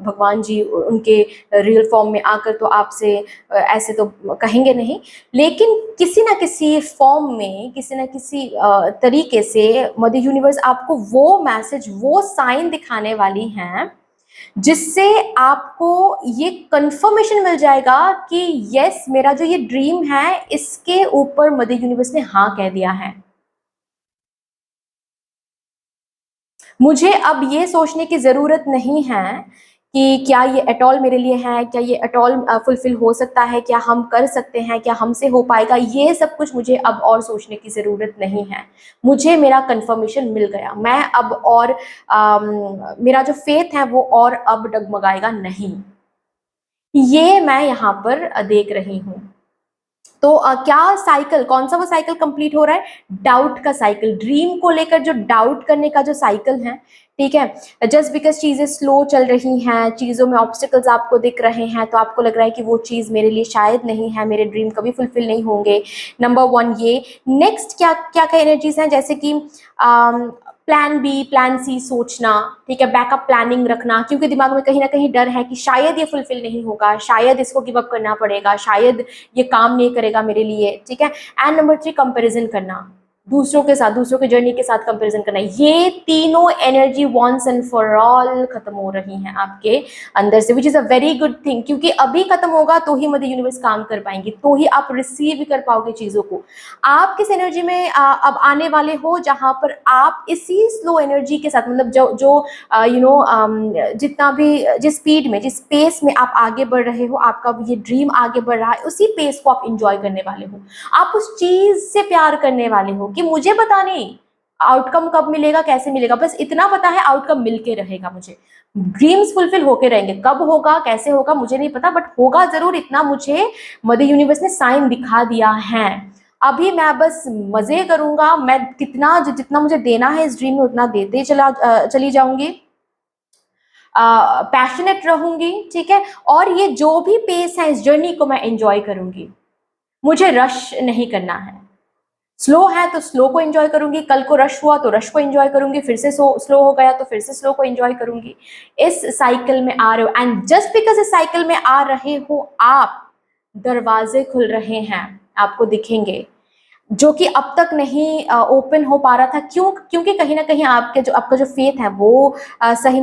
भगवान जी उनके रियल फॉर्म में आकर तो आपसे ऐसे तो कहेंगे नहीं, लेकिन किसी ना किसी फॉर्म में, किसी ना किसी तरीके से मदर यूनिवर्स आपको वो मैसेज, वो साइन दिखाने वाली हैं, जिससे आपको ये कंफर्मेशन मिल जाएगा कि यस, मेरा जो ये ड्रीम है, इसके ऊपर मदर यूनिवर्स ने हाँ कह दिया है। मुझे अब ये सोचने की ज़रूरत नहीं है कि क्या ये एट ऑल मेरे लिए है, क्या ये एट ऑल फुलफिल हो सकता है, क्या हम कर सकते हैं, क्या हमसे हो पाएगा, ये सब कुछ मुझे अब और सोचने की ज़रूरत नहीं है। मुझे मेरा कंफर्मेशन मिल गया, मैं अब और मेरा जो फेथ है वो और अब डगमगाएगा नहीं, ये मैं यहाँ पर देख रही हूँ। तो क्या साइकिल, कौन सा वो साइकिल कंप्लीट हो रहा है? डाउट का साइकिल, ड्रीम को लेकर जो डाउट करने का जो साइकिल है, ठीक है। जस्ट बिकॉज चीजें स्लो चल रही हैं, चीजों में ऑब्स्टिकल्स आपको दिख रहे हैं, तो आपको लग रहा है कि वो चीज मेरे लिए शायद नहीं है, मेरे ड्रीम कभी फुलफिल नहीं होंगे। नंबर वन ये। नेक्स्ट क्या क्या क्या एनर्जीज हैं, जैसे कि प्लान बी, प्लान सी सोचना, ठीक है, बैकअप प्लानिंग रखना, क्योंकि दिमाग में कहीं ना कहीं डर है कि शायद ये फुलफिल नहीं होगा, शायद इसको गिव अप करना पड़ेगा, शायद ये काम नहीं करेगा मेरे लिए, ठीक है। एंड नंबर थ्री, कंपैरिजन करना, दूसरों के साथ, दूसरों के जर्नी के साथ कंपैरिजन करना। ये तीनों energy once and for all खत्म हो रही हैं आपके अंदर से, which is a very good thing, क्योंकि अभी खत्म होगा तो ही मदर यूनिवर्स काम कर पाएंगी, तो ही आप रिसीव कर पाओगे चीजों को। आप किस एनर्जी में अब आने वाले हो, जहां पर आप इसी स्लो एनर्जी के साथ, मतलब जो जो जितना भी, जिस स्पीड में, जिस पेस में आप आगे बढ़ रहे हो, आपका ये ड्रीम आगे बढ़ रहा है, उसी पेस को आप इंजॉय करने वाले हो। आप उस चीज से प्यार करने वाले हो कि मुझे पता नहीं आउटकम कब मिलेगा, कैसे मिलेगा, बस इतना पता है आउटकम मिलके रहेगा, मुझे ड्रीम्स फुलफिल होके रहेंगे। कब होगा, कैसे होगा, मुझे नहीं पता, बट होगा जरूर, इतना मुझे मदर यूनिवर्स ने साइन दिखा दिया है। अभी मैं बस मजे करूंगा, मैं कितना जितना मुझे देना है इस ड्रीम में उतना देते चली जाऊंगी, पैशनेट रहूंगी, ठीक है। और ये जो भी पेस है इस जर्नी को मैं एंजॉय करूंगी, मुझे रश नहीं करना है। स्लो है तो स्लो को एंजॉय करूंगी, कल को रश हुआ तो रश को एंजॉय करूंगी, फिर से स्लो हो गया तो फिर से स्लो को एंजॉय करूंगी। इस साइकिल में आ रहे हो, एंड जस्ट बिकॉज इस साइकिल में आ रहे हो आप, दरवाजे खुल रहे हैं, आपको दिखेंगे, जो कि अब तक नहीं ओपन हो पा रहा था। क्यों? क्योंकि कहीं ना कहीं आपके जो, आपका जो फेथ है वो सही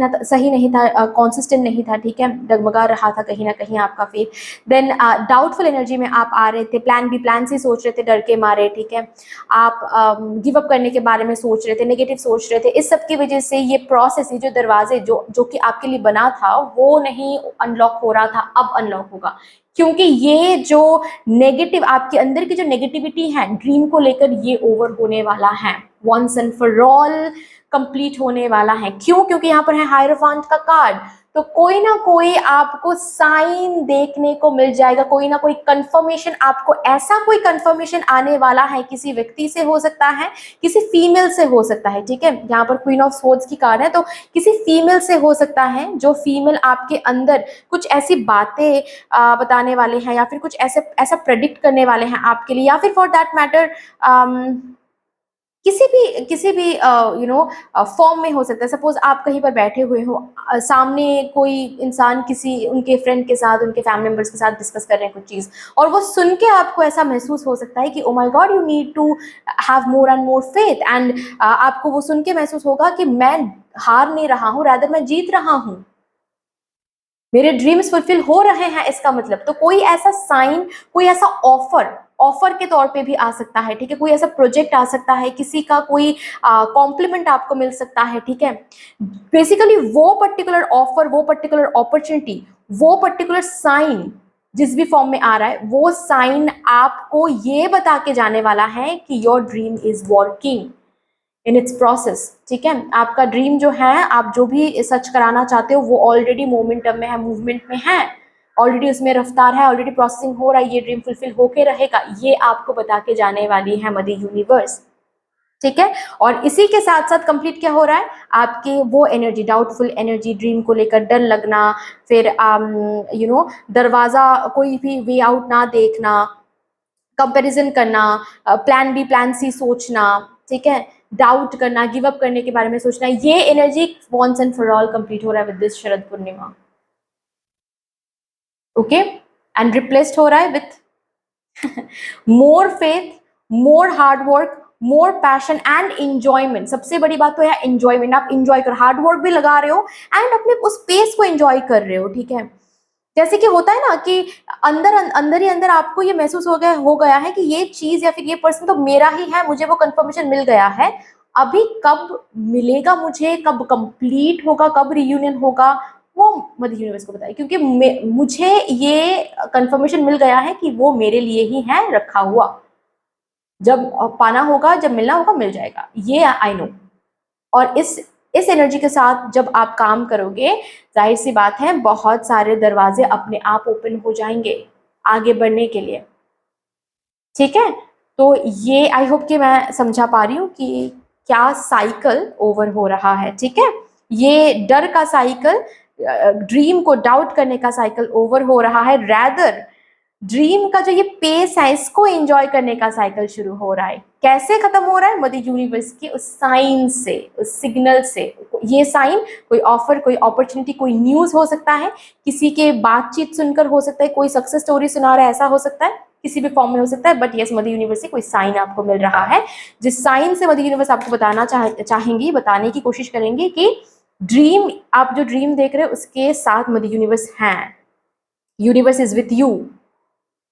नहीं था, कॉन्सिस्टेंट नहीं था, ठीक है, डगमगा रहा था कहीं ना कहीं आपका फेथ। देन डाउटफुल एनर्जी में आप आ रहे थे, प्लान बी, प्लान सी सोच रहे थे, डर के मारे, ठीक है। आप गिव अप करने के बारे में सोच रहे थे, नेगेटिव सोच रहे थे। इस सब की वजह से ये प्रोसेस, ये जो दरवाजे जो जो कि आपके लिए बना था, वो नहीं अनलॉक हो रहा था, अब अनलॉक होगा। क्योंकि ये जो नेगेटिव, आपके अंदर की जो नेगेटिविटी है ड्रीम को लेकर, ये ओवर होने वाला है, once and for all complete होने वाला है। क्यों? क्योंकि यहाँ पर है हायरोफांट का कार्ड, तो कोई ना कोई आपको साइन देखने को मिल जाएगा, कोई ना कोई कंफर्मेशन, आपको ऐसा कोई कंफर्मेशन आने वाला है, किसी व्यक्ति से हो सकता है, किसी फीमेल से हो सकता है, ठीक है। यहाँ पर क्वीन ऑफ सोर्ड्स की कार्ड है, तो किसी फीमेल से हो सकता है, जो फीमेल आपके अंदर कुछ ऐसी बातें बताने वाले हैं, या फिर कुछ ऐसे ऐसा प्रेडिक्ट करने वाले हैं आपके लिए, या फिर फॉर दैट मैटर किसी भी फॉर्म में हो सकता है। सपोज आप कहीं पर बैठे हुए हो, सामने कोई इंसान किसी उनके फ्रेंड के साथ, उनके फैमिली मेंबर्स के साथ डिस्कस कर रहे हैं कुछ चीज, और वो सुन के आपको ऐसा महसूस हो सकता है कि oh my God, you need to have more and more faith, and आपको वो सुन के महसूस होगा कि मैं हार नहीं रहा हूँ, रादर मैं जीत रहा हूँ, मेरे ड्रीम्स फुलफिल हो रहे हैं, इसका मतलब। तो कोई ऐसा साइन, कोई ऐसा ऑफर, ऑफर के तौर पे भी आ सकता है, ठीक है, कोई ऐसा प्रोजेक्ट आ सकता है, किसी का कोई कॉम्प्लीमेंट आपको मिल सकता है, ठीक है। बेसिकली वो पर्टिकुलर ऑफर, वो पर्टिकुलर अपॉर्चुनिटी, वो पर्टिकुलर साइन जिस भी फॉर्म में आ रहा है, वो साइन आपको ये बता के जाने वाला है कि your dream is working in its process, ठीक है। आपका ड्रीम जो है, आप जो भी सच कराना चाहते हो, वो ऑलरेडी मोमेंटम में है, मूवमेंट में है, ऑलरेडी उसमें रफ्तार है, ऑलरेडी प्रोसेसिंग हो रहा है, ये ड्रीम फुलफिल होके रहेगा, ये आपको बता के जाने वाली है मदर यूनिवर्स, ठीक है। और इसी के साथ साथ कंप्लीट क्या हो रहा है, आपकी वो एनर्जी, डाउटफुल एनर्जी, ड्रीम को लेकर डर लगना, फिर दरवाजा, कोई भी वे आउट ना देखना, कंपैरिजन करना, प्लान बी, प्लान सी सोचना, ठीक है, डाउट करना, गिव अप करने के बारे में सोचना, ये energy once and for all complete हो रहा है with this Sharad Purnima, okay. And replaced हो रहा है with more faith, more hard work, more passion and enjoyment. सबसे बड़ी बात तो है इंजॉयमेंट, आप इंजॉय कर, हार्ड वर्क भी लगा रहे हो एंड अपने उस पेस को इंजॉय कर रहे हो, ठीक है। जैसे कि होता है ना कि अंदर अंदर ही अंदर आपको ये महसूस हो गया है कि ये चीज या फिर ये पर्सन तो मेरा ही है, मुझे वो कंफर्मेशन मिल गया है, अभी कब मिलेगा मुझे, कब कंप्लीट होगा, कब रियूनियन होगा, वो मदर यूनिवर्स को बताइए, क्योंकि मुझे ये कंफर्मेशन मिल गया है कि वो मेरे लिए ही है रखा हुआ, जब पाना होगा, जब मिलना होगा, मिल जाएगा, ये आई नो। और इस एनर्जी के साथ जब आप काम करोगे, जाहिर सी बात है बहुत सारे दरवाजे अपने आप ओपन हो जाएंगे आगे बढ़ने के लिए, ठीक है, तो ये आई होप कि मैं समझा पा रही हूँ कि क्या साइकिल ओवर हो रहा है। ठीक है, ये डर का साइकिल, ड्रीम को डाउट करने का साइकिल ओवर हो रहा है। रैदर ड्रीम का जो ये पेस है, इसको एंजॉय करने का साइकिल शुरू हो रहा है। कैसे खत्म हो रहा है? मदर यूनिवर्स के उस साइन से, उस सिग्नल से। ये साइन कोई ऑफर, कोई अपॉर्चुनिटी, कोई न्यूज हो सकता है, किसी के बातचीत सुनकर हो सकता है, कोई सक्सेस स्टोरी सुना रहा है, ऐसा हो सकता है, किसी भी फॉर्म में हो सकता है। बट यस, मदर यूनिवर्स से कोई साइन आपको मिल रहा है, जिस साइन से मदर यूनिवर्स आपको बताना चाहेंगी, बताने की कोशिश करेंगे कि ड्रीम, आप जो ड्रीम देख रहे हो उसके साथ मदर यूनिवर्स हैं। Universe is with you.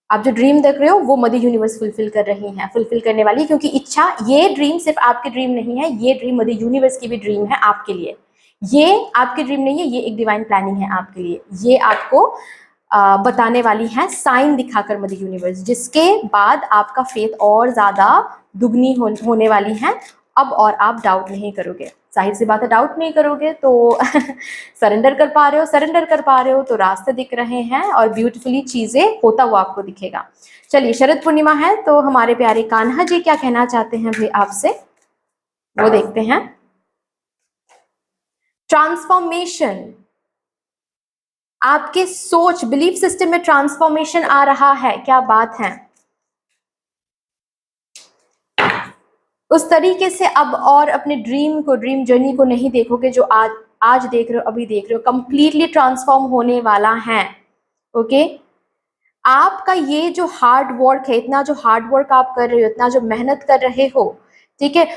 आप जो ड्रीम देख रहे हो वो मदर यूनिवर्स फुलफिल कर रही हैं, फुलफिल करने वाली, क्योंकि इच्छा, ये ड्रीम सिर्फ आपकी ड्रीम नहीं है, ये ड्रीम मदर यूनिवर्स की भी ड्रीम है आपके लिए। ये आपकी ड्रीम नहीं है, ये एक डिवाइन प्लानिंग है आपके लिए। ये आपको बताने वाली है साइन दिखाकर मदर यूनिवर्स, जिसके बाद आपका फेथ और ज़्यादा दुगनी होने वाली है अब, और आप डाउट नहीं करोगे। जाहिर सी बात है, डाउट नहीं करोगे तो सरेंडर कर पा रहे हो, सरेंडर कर पा रहे हो तो रास्ते दिख रहे हैं और ब्यूटीफुली चीज़ें होता हुआ आपको दिखेगा। चलिए, शरद पूर्णिमा है तो हमारे प्यारे कान्हा जी क्या कहना चाहते हैं भाई आपसे, वो देखते हैं। ट्रांसफॉर्मेशन, आपके सोच, बिलीफ सिस्टम में ट्रांसफॉर्मेशन आ रहा है। क्या बात है। उस तरीके से अब और अपने ड्रीम को, ड्रीम जर्नी को नहीं देखोगे जो आज देख रहे हो, अभी देख रहे हो। कंप्लीटली ट्रांसफॉर्म होने वाला है। ओके, आपका ये जो हार्ड वर्क है, इतना जो हार्ड वर्क आप कर रहे हो, इतना जो मेहनत कर रहे हो, ठीक है,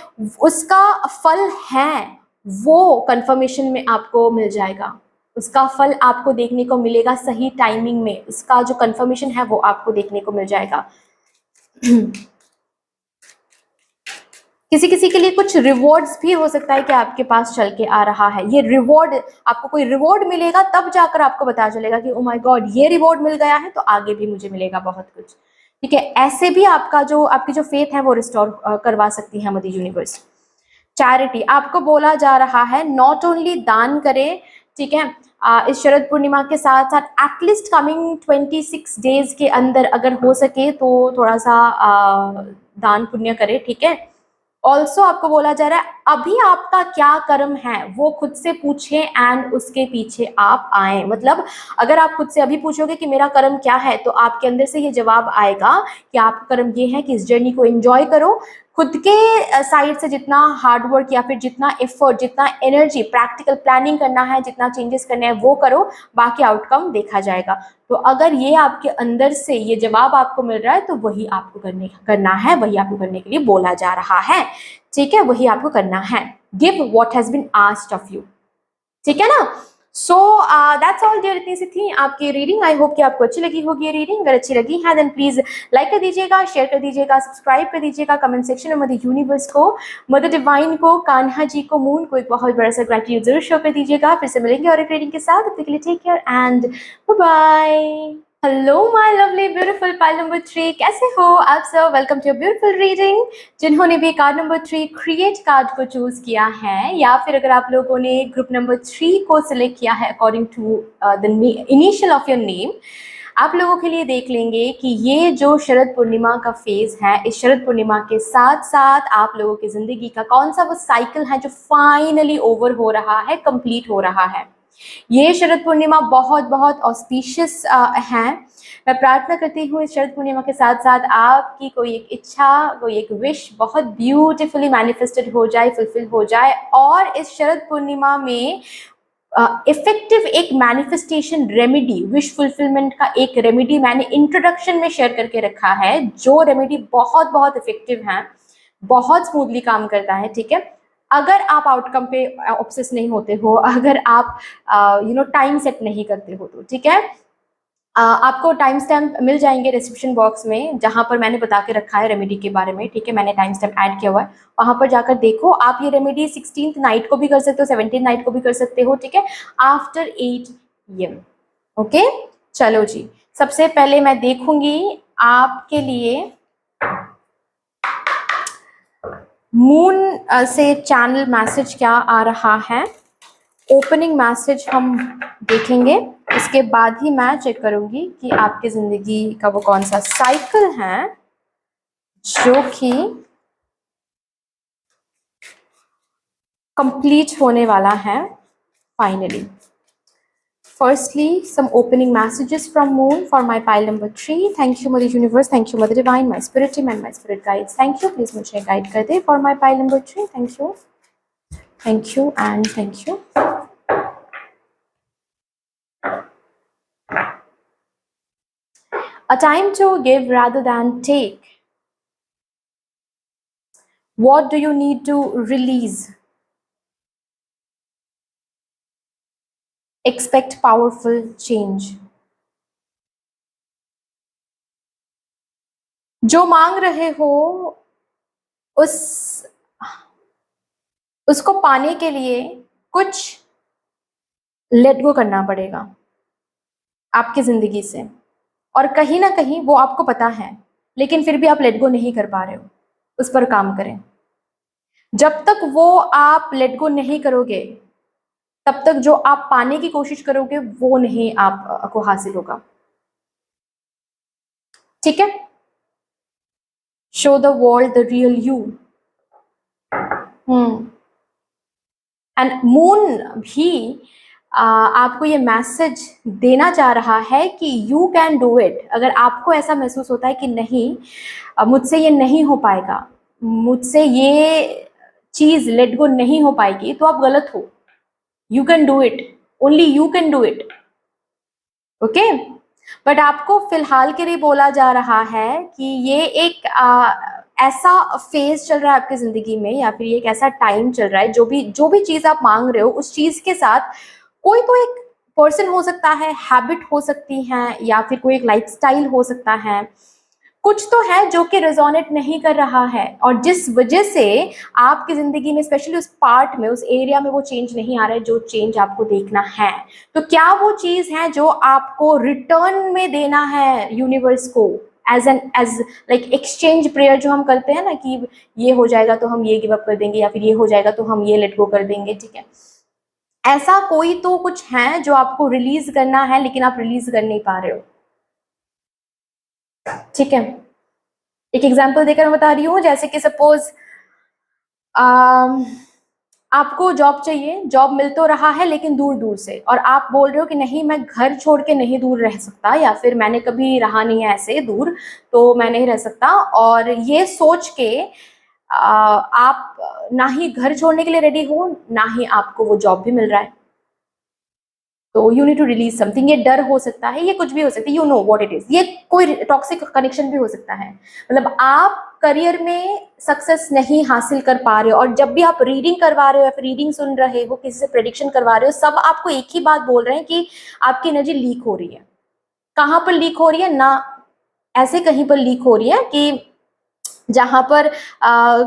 उसका फल है, वो कंफर्मेशन में आपको मिल जाएगा। उसका फल आपको देखने को मिलेगा सही टाइमिंग में। उसका जो कंफर्मेशन है वो आपको देखने को मिल जाएगा। किसी किसी के लिए कुछ रिवॉर्ड्स भी हो सकता है कि आपके पास चल के आ रहा है। ये रिवॉर्ड, आपको कोई रिवॉर्ड मिलेगा तब जाकर आपको पता चलेगा कि ओ माय गॉड, ये रिवॉर्ड मिल गया है तो आगे भी मुझे मिलेगा बहुत कुछ। ठीक है, ऐसे भी आपकी जो फेथ है वो रिस्टोर करवा सकती है मदर यूनिवर्स। चैरिटी, आपको बोला जा रहा है नॉट ओनली दान करें, ठीक है, इस शरद पूर्णिमा के साथ साथ एटलीस्ट कमिंग 26 डेज के अंदर अगर हो सके तो थोड़ा सा दान पुण्य करें। ठीक है, ऑल्सो आपको बोला जा रहा है अभी आपका क्या कर्म है वो खुद से पूछें एंड उसके पीछे आप आए। मतलब अगर आप खुद से अभी पूछोगे कि मेरा कर्म क्या है, तो आपके अंदर से ये जवाब आएगा कि आपका कर्म ये है कि इस जर्नी को एंजॉय करो। खुद के साइड से जितना हार्डवर्क या फिर जितना एफर्ट, जितना एनर्जी, प्रैक्टिकल प्लानिंग करना है, जितना चेंजेस करने हैं वो करो, बाकी आउटकम देखा जाएगा। तो अगर ये आपके अंदर से ये जवाब आपको मिल रहा है तो वही आपको करना है, वही आपको करने के लिए बोला जा रहा है। ठीक है, वही आपको करना है। Give what has been asked of you. ठीक है ना। So that's all dear. इतनी सी थी आपकी रीडिंग। आई होप कि आपको अच्छी लगी होगी ये रीडिंग। अगर अच्छी लगी है देन प्लीज लाइक कर दीजिएगा, शेयर कर दीजिएगा, सब्सक्राइब कर दीजिएगा, कमेंट सेक्शन में मदर यूनिवर्स को, मदर डिवाइन को, कान्हा जी को, मून को एक बहुत बड़ा सा ग्रेटिट्यूड जरूर शो कर दीजिएगा। फिर से मिलेंगे और एक रीडिंग के साथ। तब तक के लिए take care and bye bye. Hello my lovely beautiful pile number 3, कैसे हो आप सब। Welcome to beautiful reading. जिन्होंने भी कार्ड नंबर 3 क्रिएट कार्ड को चूज किया है, या फिर अगर आप लोगों ने ग्रुप नंबर 3 को सिलेक्ट किया है according to the initial of your name, आप लोगों के लिए देख लेंगे कि ये जो शरद पूर्णिमा का फेज है, इस शरद पूर्णिमा के साथ साथ आप लोगों की जिंदगी का कौन सा वो साइकिल है जो फाइनली ओवर हो रहा है, कंप्लीट हो रहा है। ये शरद पूर्णिमा बहुत बहुत ऑस्पिशियस है। मैं प्रार्थना करती हूँ इस शरद पूर्णिमा के साथ साथ आपकी कोई एक इच्छा, कोई एक विश बहुत ब्यूटीफुली मैनिफेस्टेड हो जाए, फुलफिल हो जाए। और इस शरद पूर्णिमा में इफेक्टिव एक मैनिफेस्टेशन रेमेडी, विश फुलफिलमेंट का एक रेमेडी मैंने इंट्रोडक्शन में शेयर करके रखा है, जो रेमेडी बहुत बहुत इफेक्टिव है, बहुत स्मूथली काम करता है। ठीक है, अगर आप आउटकम पे ऑब्सेस नहीं होते हो, अगर आप टाइम सेट नहीं करते हो तो ठीक है, आपको टाइम स्टैम्प मिल जाएंगे डिस्क्रिप्शन बॉक्स में, जहां पर मैंने बता के रखा है रेमेडी के बारे में। ठीक है, मैंने टाइम स्टैम्प ऐड किया हुआ है, वहां पर जाकर देखो। आप ये रेमेडी 16th नाइट को भी कर सकते हो, 17th नाइट को भी कर सकते हो। ठीक है, आफ्टर 8 PM। ओके, चलो जी, सबसे पहले मैं देखूंगी आपके लिए मून से चैनल मैसेज क्या आ रहा है। ओपनिंग मैसेज हम देखेंगे, इसके बाद ही मैं चेक करूंगी कि आपकी जिंदगी का वो कौन सा साइकिल है जो कि कंप्लीट होने वाला है finally. Firstly, some opening messages from Moon for my pile number 3. Thank you, Mother Universe. Thank you, Mother Divine, my spirit team and my spirit guides. Thank you. Please मुझे guide कर दे for my pile number 3. Thank you. Thank you and thank you. A time to give rather than take. What do you need to release? Expect powerful change. जो मांग रहे हो उस उसको पाने के लिए कुछ लेट गो करना पड़ेगा आपकी जिंदगी से, और कहीं ना कहीं वो आपको पता है, लेकिन फिर भी आप लेट गो नहीं कर पा रहे हो. उस पर काम करें. जब तक वो आप लेट गो नहीं करोगे तब तक जो आप पाने की कोशिश करोगे वो नहीं आपको हासिल होगा. ठीक है. Show the world the real you. And moon भी आपको ये मैसेज देना चाह रहा है कि यू कैन डू इट. अगर आपको ऐसा महसूस होता है कि नहीं, मुझसे ये नहीं हो पाएगा, मुझसे ये चीज लेट गो नहीं हो पाएगी, तो आप गलत हो. You can do it. Only you can do it. Okay. But आपको फिलहाल के लिए बोला जा रहा है कि ये एक ऐसा फेज चल रहा है आपकी जिंदगी में, या फिर ये एक ऐसा टाइम चल रहा है, जो भी चीज आप मांग रहे हो उस चीज के साथ कोई तो एक पर्सन हो सकता है, हैबिट हो सकती है, या फिर कोई एक लाइफस्टाइल हो सकता है, कुछ तो है जो कि रेजोनेट नहीं कर रहा है, और जिस वजह से आपकी जिंदगी में स्पेशली उस पार्ट में, उस एरिया में वो चेंज नहीं आ रहा है जो चेंज आपको देखना है. तो क्या वो चीज है जो आपको रिटर्न में देना है यूनिवर्स को, एज लाइक एक्सचेंज प्रेयर जो हम करते हैं ना, कि ये हो जाएगा तो हम ये गिव अप कर देंगे, या फिर ये हो जाएगा तो हम ये लेट गो कर देंगे. ठीक है. ऐसा कोई तो कुछ है जो आपको रिलीज करना है, लेकिन आप रिलीज कर नहीं पा रहे हो. ठीक है. एक एग्जांपल देकर मैं बता रही हूँ. जैसे कि सपोज आपको जॉब चाहिए, जॉब मिल तो रहा है लेकिन दूर दूर से, और आप बोल रहे हो कि नहीं, मैं घर छोड़ के नहीं दूर रह सकता, या फिर मैंने कभी रहा नहीं है ऐसे दूर, तो मैं नहीं रह सकता. और ये सोच के आप ना ही घर छोड़ने के लिए रेडी हो, ना ही आपको वो जॉब भी मिल रहा है. तो you need to release something. ये डर हो सकता है, ये कुछ भी हो सकता है, you know what it is. ये कोई टॉक्सिक कनेक्शन भी हो सकता है. मतलब आप करियर में सक्सेस नहीं हासिल कर पा रहे हो, और जब भी आप रीडिंग करवा रहे हो या फिर रीडिंग सुन रहे हो, किसी से प्रेडिक्शन करवा रहे हो, सब आपको एक ही बात बोल रहे हैं कि आपकी एनर्जी लीक हो रही है. कहाँ पर लीक हो रही है ना, ऐसे कहीं पर लीक हो रही है कि जहां पर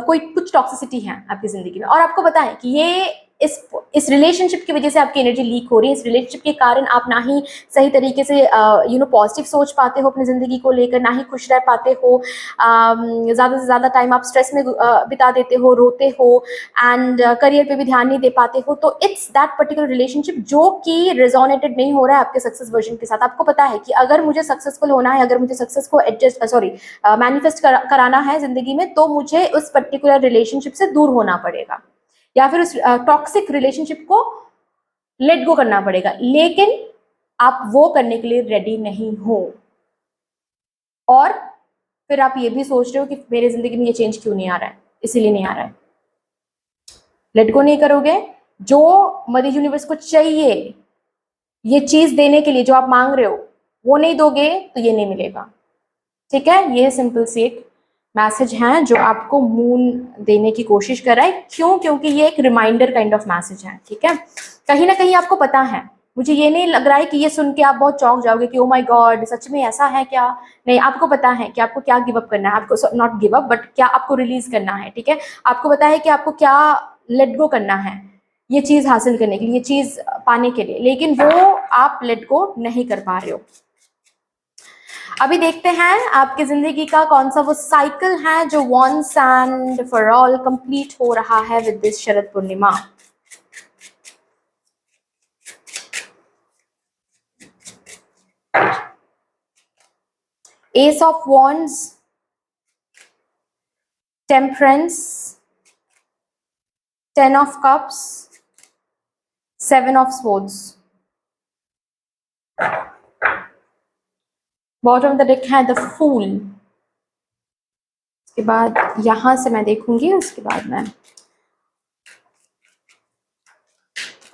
कोई कुछ टॉक्सिसिटी है आपकी जिंदगी में, और आपको बताएं कि ये इस रिलेशनशिप की वजह से आपकी एनर्जी लीक हो रही है. इस रिलेशनशिप के कारण आप ना ही सही तरीके से पॉजिटिव सोच पाते हो अपनी जिंदगी को लेकर, ना ही खुश रह पाते हो. ज़्यादा से ज़्यादा टाइम आप स्ट्रेस में बिता देते हो, रोते हो, एंड करियर पे भी ध्यान नहीं दे पाते हो. तो इट्स दैट पर्टिकुलर रिलेशनशिप जो कि रिजोनेटेड नहीं हो रहा है आपके सक्सेस वर्जन के साथ. आपको पता है कि अगर मुझे सक्सेसफुल होना है, अगर मुझे सक्सेस को मैनिफेस्ट कराना है जिंदगी में, तो मुझे उस पर्टिकुलर रिलेशनशिप से दूर होना पड़ेगा, या फिर उस टॉक्सिक रिलेशनशिप को लेट गो करना पड़ेगा. लेकिन आप वो करने के लिए रेडी नहीं हो, और फिर आप ये भी सोच रहे हो कि मेरे जिंदगी में ये चेंज क्यों नहीं आ रहा है, इसीलिए नहीं आ रहा है. लेट गो नहीं करोगे. जो मदर यूनिवर्स को चाहिए ये चीज देने के लिए, जो आप मांग रहे हो, वो नहीं दोगे तो ये नहीं मिलेगा. ठीक है. ये सिंपल सी एक मैसेज है जो आपको मून देने की कोशिश कर रहा है. क्यों? क्योंकि ये एक रिमाइंडर काइंड ऑफ मैसेज है. ठीक है. कहीं ना कहीं आपको पता है, मुझे ये नहीं लग रहा है कि ये सुन के आप बहुत चौंक जाओगे कि ओ माय गॉड, सच में ऐसा है क्या. नहीं, आपको पता है कि आपको क्या गिव अप करना है, आपको नॉट गिव अप बट क्या आपको रिलीज करना है. ठीक है. आपको पता है कि आपको क्या लेट गो करना है ये चीज हासिल करने के लिए, ये चीज पाने के लिए, लेकिन वो आप लेट गो नहीं कर पा रहे हो. अभी देखते हैं आपकी जिंदगी का कौन सा वो साइकिल है जो once and for all complete हो रहा है with this Sharad Purnima. Ace of wands, temperance, 10 of cups, 7 of swords. Bottom of the deck है द फूल। उसके बाद यहां से मैं देखूंगी, उसके बाद मैं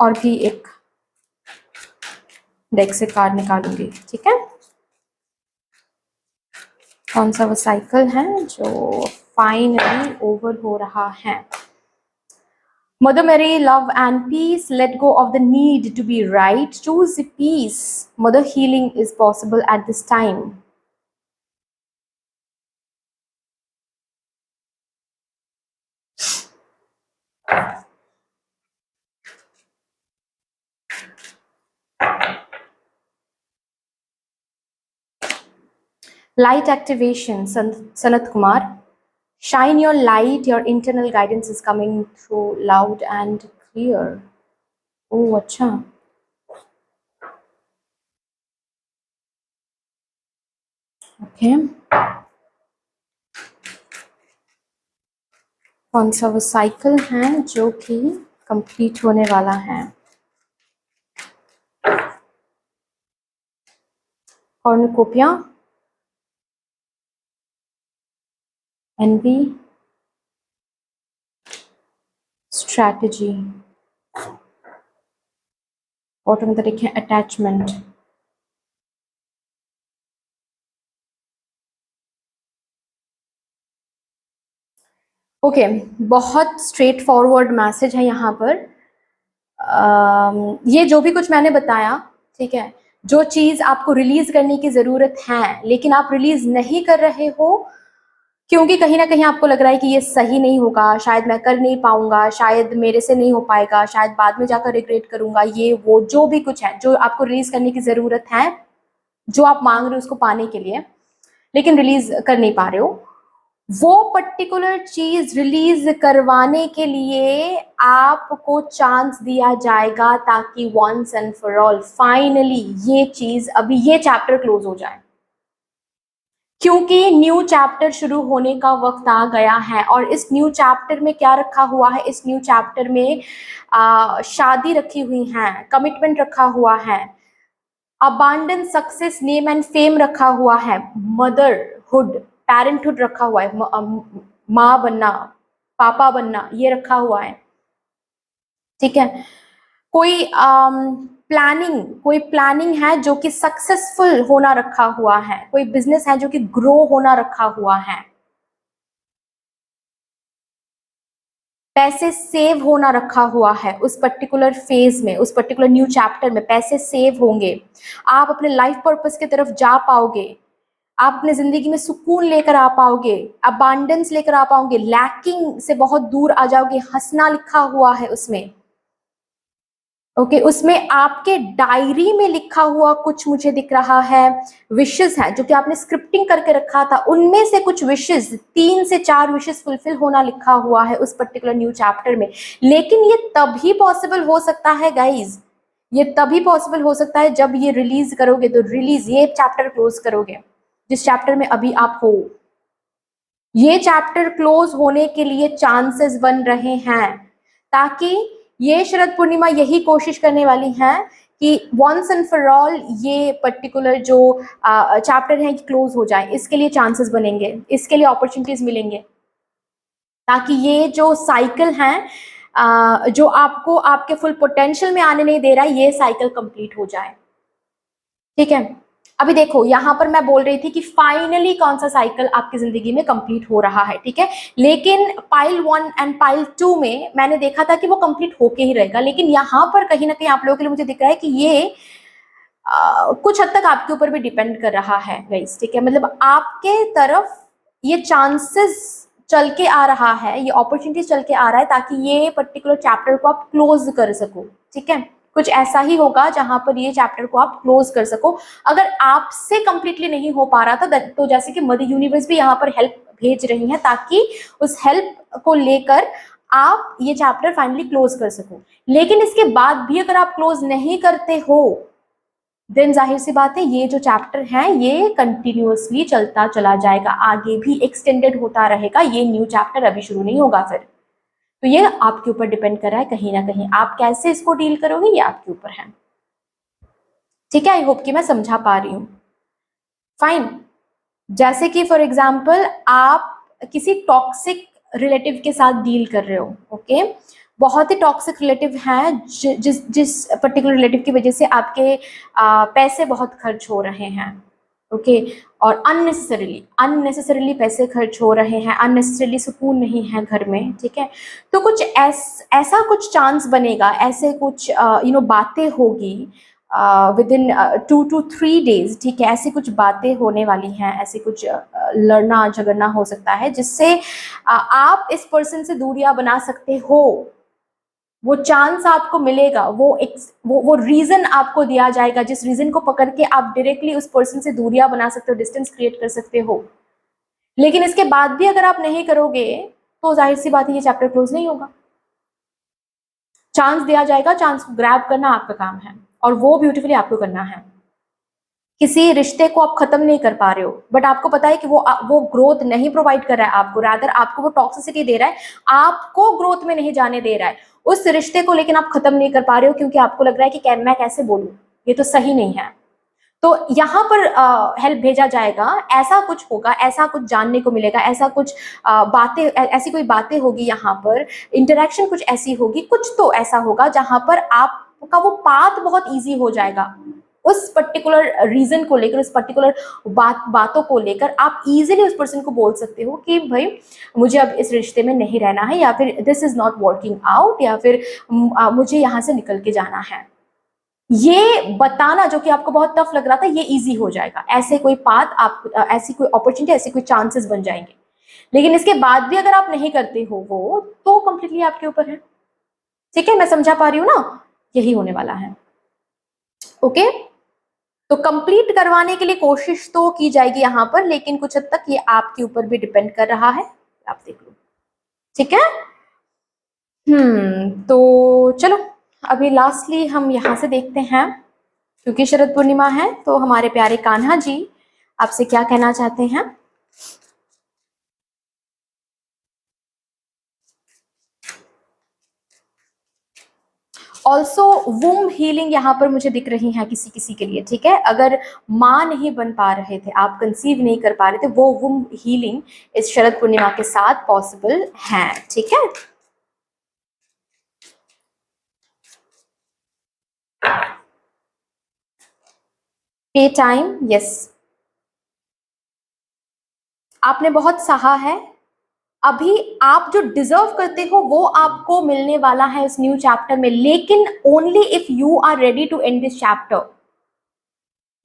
और भी एक डेक से कार्ड निकालूंगी, ठीक है। कौन सा वो साइकिल है जो फाइनली ओवर हो रहा है। Mother Mary, love and peace. Let go of the need to be right. Choose peace. Mother, healing is possible at this time. Light activation, Sanat Kumar. Shine your light. Your internal guidance is coming through loud and clear. Oh, अच्छा. Okay. कौन सा वो cycle है जो कि complete होने वाला है। कॉर्नुकोपिया, envy, strategy, बॉटम में देखें अटैचमेंट। ओके, बहुत स्ट्रेट फॉरवर्ड मैसेज है यहाँ पर। ये जो भी कुछ मैंने बताया, ठीक है, जो चीज़ आपको रिलीज करने की ज़रूरत है लेकिन आप रिलीज नहीं कर रहे हो क्योंकि कहीं ना कहीं आपको लग रहा है कि ये सही नहीं होगा, शायद मैं कर नहीं पाऊंगा, शायद मेरे से नहीं हो पाएगा, शायद बाद में जाकर रिग्रेट करूंगा, ये वो जो भी कुछ है जो आपको रिलीज करने की ज़रूरत है, जो आप मांग रहे हो उसको पाने के लिए, लेकिन रिलीज कर नहीं पा रहे हो, वो पर्टिकुलर चीज रिलीज करवाने के लिए आपको चांस दिया जाएगा ताकि once and for all finally ये चीज, अभी ये चैप्टर क्लोज हो जाए, क्योंकि न्यू चैप्टर शुरू होने का वक्त आ गया है। और इस न्यू चैप्टर में क्या रखा हुआ है, इस न्यू चैप्टर में शादी रखी हुई है, कमिटमेंट रखा हुआ है, abundance, success, name and fame रखा हुआ है, मदरहुड, पेरेंटहुड रखा हुआ है, माँ बनना, पापा बनना, ये रखा हुआ है, ठीक है। कोई कोई प्लानिंग है जो कि सक्सेसफुल होना रखा हुआ है, कोई बिजनेस है जो कि ग्रो होना रखा हुआ है, पैसे सेव होना रखा हुआ है उस पर्टिकुलर फेज में, उस पर्टिकुलर न्यू चैप्टर में पैसे सेव होंगे, आप अपने लाइफ पर्पस की तरफ जा पाओगे, आप अपने जिंदगी में सुकून लेकर आ पाओगे, अबांडेंस लेकर आ पाओगे, लैकिंग से बहुत दूर आ जाओगे, हंसना लिखा हुआ है उसमें, ओके। उसमें आपके डायरी में लिखा हुआ कुछ मुझे दिख रहा है, विशेस है जो कि आपने स्क्रिप्टिंग करके रखा था, उनमें से कुछ विशेस, 3 से 4 विशेस फुलफिल होना लिखा हुआ है उस पर्टिकुलर न्यू चैप्टर में। लेकिन ये तभी पॉसिबल हो सकता है गाइज, ये तभी पॉसिबल हो सकता है जब ये रिलीज करोगे, तो रिलीज, ये चैप्टर क्लोज करोगे जिस चैप्टर में अभी आप हो, ये चैप्टर क्लोज होने के लिए चांसेस बन रहे हैं, ताकि ये शरद पूर्णिमा यही कोशिश करने वाली है कि वंस एंड फॉर ऑल ये पर्टिकुलर जो चैप्टर है क्लोज हो जाए, इसके लिए चांसेस बनेंगे, इसके लिए अपॉर्चुनिटीज मिलेंगे, ताकि ये जो साइकिल है जो आपको आपके फुल पोटेंशियल में आने नहीं दे रहा है, ये साइकिल कंप्लीट हो जाए, ठीक है। अभी देखो यहाँ पर मैं बोल रही थी कि फाइनली कौन सा साइकिल आपकी जिंदगी में कंप्लीट हो रहा है, ठीक है, लेकिन पाइल 1 एंड पाइल 2 में मैंने देखा था कि वो कंप्लीट होके ही रहेगा, लेकिन यहाँ पर कहीं ना कहीं आप लोगों के लिए मुझे दिख रहा है कि ये कुछ हद तक आपके ऊपर भी डिपेंड कर रहा है गाइस, ठीक है, मतलब आपके तरफ ये चांसेस चल के आ रहा है, ये अपॉर्चुनिटीज चल के आ रहा है ताकि ये पर्टिकुलर चैप्टर को आप क्लोज कर सको, ठीक है, कुछ ऐसा ही होगा जहां पर ये चैप्टर को आप क्लोज कर सको। अगर आपसे कंप्लीटली नहीं हो पा रहा था तो जैसे कि मदर यूनिवर्स भी यहाँ पर हेल्प भेज रही है ताकि उस हेल्प को लेकर आप ये चैप्टर फाइनली क्लोज कर सको। लेकिन इसके बाद भी अगर आप क्लोज नहीं करते हो देन जाहिर सी बात है ये जो चैप्टर है ये कंटिन्यूअसली चलता चला जाएगा, आगे भी एक्सटेंडेड होता रहेगा, ये न्यू चैप्टर अभी शुरू नहीं होगा फिर। तो ये आपके ऊपर डिपेंड कर रहा है कहीं ना कहीं, आप कैसे इसको डील करोगे ये आपके ऊपर है। ठीक है, आई होप कि मैं समझा पा रही हूँ। फाइन। जैसे कि फॉर एग्जाम्पल आप किसी टॉक्सिक रिलेटिव के साथ डील कर रहे हो, ओके बहुत ही टॉक्सिक रिलेटिव हैं, जिस पर्टिकुलर रिलेटिव की वजह से आपके पैसे बहुत खर्च हो रहे हैं, ओके और अननेसेसरीली पैसे खर्च हो रहे हैं, अननेसेसरीली सुकून नहीं है घर में, ठीक है। तो कुछ ऐसा कुछ चांस बनेगा, ऐसे कुछ बातें होगी विद इन 2 to 3 days, ठीक है, ऐसी कुछ बातें होने वाली हैं, ऐसे कुछ लड़ना झगड़ना हो सकता है जिससे आप इस पर्सन से दूरियां बना सकते हो। वो चांस आपको मिलेगा, वो रीजन आपको दिया जाएगा, जिस रीजन को पकड़ के आप डायरेक्टली उस पर्सन से दूरियां बना सकते हो, डिस्टेंस क्रिएट कर सकते हो। लेकिन इसके बाद भी अगर आप नहीं करोगे तो जाहिर सी बात है ये चैप्टर क्लोज नहीं होगा। चांस दिया जाएगा, चांस को ग्रैब करना आपका काम है और वो ब्यूटीफुली आपको करना है। किसी रिश्ते को आप खत्म नहीं कर पा रहे हो, बट आपको पता है कि वो ग्रोथ नहीं प्रोवाइड कर रहा है आपको, रादर आपको वो टॉक्सिसिटी दे रहा है, आपको ग्रोथ में नहीं जाने दे रहा है उस रिश्ते को, लेकिन आप खत्म नहीं कर पा रहे हो क्योंकि आपको लग रहा है कि मैं कैसे बोलूं, ये तो सही नहीं है। तो यहाँ पर हेल्प भेजा जाएगा, ऐसा कुछ होगा, ऐसा कुछ जानने को मिलेगा, ऐसा कुछ बातें, ऐसी कोई बातें होगी, यहाँ पर इंटरेक्शन कुछ ऐसी होगी, कुछ तो ऐसा होगा जहां पर आपका वो पाथ बहुत ईजी हो जाएगा। उस पर्टिकुलर रीजन को लेकर, उस पर्टिकुलर बातों को लेकर आप इजीली उस पर्सन को बोल सकते हो कि भाई मुझे अब इस रिश्ते में नहीं रहना है, या फिर this is not working out, या फिर मुझे यहाँ से निकल के जाना है। ये बताना जो कि आपको बहुत टफ लग रहा था, ये इजी हो जाएगा। ऐसे कोई पाथ, आप ऐसी कोई अपॉर्चुनिटी, ऐसे कोई चांसेस बन जाएंगे। लेकिन इसके बाद भी अगर आप नहीं करते हो वो, तो कंप्लीटली आपके ऊपर है। ठीक है, मैं समझा पा रही हूँ ना, यही होने वाला है। ओके, तो कंप्लीट करवाने के लिए कोशिश तो की जाएगी यहाँ पर, लेकिन कुछ हद तक ये आपके ऊपर भी डिपेंड कर रहा है, आप देख लो। ठीक है, तो चलो अभी लास्टली हम यहाँ से देखते हैं, क्योंकि शरद पूर्णिमा है, तो हमारे प्यारे कान्हा जी आपसे क्या कहना चाहते हैं। ऑल्सो वुम हीलिंग यहाँ पर मुझे दिख रही है किसी किसी के लिए। ठीक है, अगर माँ नहीं बन पा रहे थे, आप कंसीव नहीं कर पा रहे थे, वो वुम हीलिंग इस शरद पूर्णिमा के साथ पॉसिबल है। ठीक है, पे टाइम, यस, आपने बहुत सहा है। अभी आप जो डिजर्व करते हो वो आपको मिलने वाला है इस न्यू चैप्टर में, लेकिन only if you are ready to end this chapter.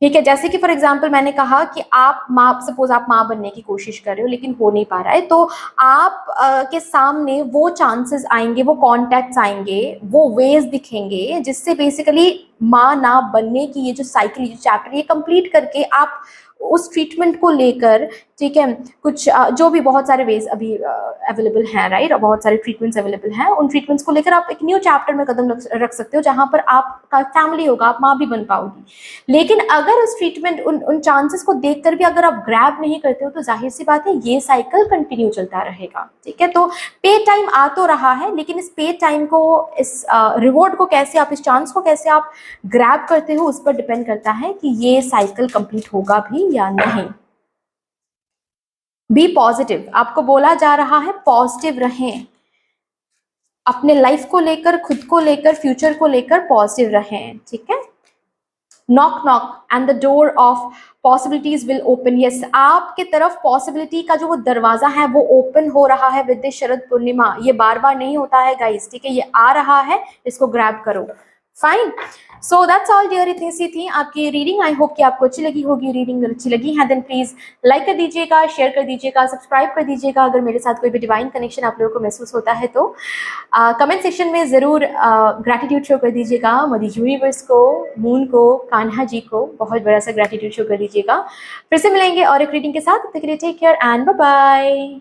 ठीक है, जैसे कि फॉर एग्जाम्पल मैंने कहा कि आप माँ, सपोज आप माँ बनने की कोशिश कर रहे हो लेकिन हो नहीं पा रहा है, तो आप के सामने वो चांसेस आएंगे, वो कॉन्टैक्ट्स आएंगे, वो वेज दिखेंगे जिससे बेसिकली माँ ना बनने की ये जो साइकिल, ये चैप्टर ये कंप्लीट करके आप उस ट्रीटमेंट को लेकर, ठीक है, कुछ जो भी बहुत सारे वेज अभी अवेलेबल हैं, राइट, बहुत सारे ट्रीटमेंट्स अवेलेबल हैं, उन ट्रीटमेंट्स को लेकर आप एक न्यू चैप्टर में कदम रख सकते हो जहां पर आपका फैमिली होगा, आप माँ भी बन पाओगी। लेकिन अगर उस ट्रीटमेंट, उन चांसेस को देखकर भी अगर आप ग्रैब नहीं करते हो, तो जाहिर सी बात है ये साइकिल कंटिन्यू चलता रहेगा। ठीक है, तो पे टाइम आ तो रहा है, लेकिन इस पे टाइम को, इस रिवॉर्ड को कैसे आप, इस चांस को कैसे आप ग्रैब करते हो, उस पर डिपेंड करता है कि ये साइकिल कंप्लीट होगा भी या नहीं। बी पॉजिटिव, आपको बोला जा रहा है पॉजिटिव रहें, अपने लाइफ को लेकर, खुद को लेकर, फ्यूचर को लेकर पॉजिटिव रहें। ठीक है, knock knock and the door of possibilities will open. Yes, आपके तरफ पॉसिबिलिटी का जो वो दरवाजा है वो ओपन हो रहा है विद द शरद पूर्णिमा। ये बार बार नहीं होता है गाइस, ठीक है, ये आ रहा है, इसको ग्रैब करो। Fine, so that's all dear, इतनी सी थी आपकी रीडिंग। आई होप कि आपको अच्छी लगी होगी। रीडिंग अच्छी लगी है देन प्लीज लाइक कर दीजिएगा, शेयर कर दीजिएगा, सब्सक्राइब कर दीजिएगा। अगर मेरे साथ कोई भी डिवाइन कनेक्शन आप लोगों को महसूस होता है तो कमेंट सेक्शन में ज़रूर ग्रैटिट्यूड शो कर दीजिएगा। मदर यूनिवर्स को, मून को, कान्हा जी को बहुत बड़ा सा ग्रैटिट्यूड शो कर दीजिएगा। फिर से मिलेंगे और एक रीडिंग के साथ, तब तक के लिए take care and bye bye.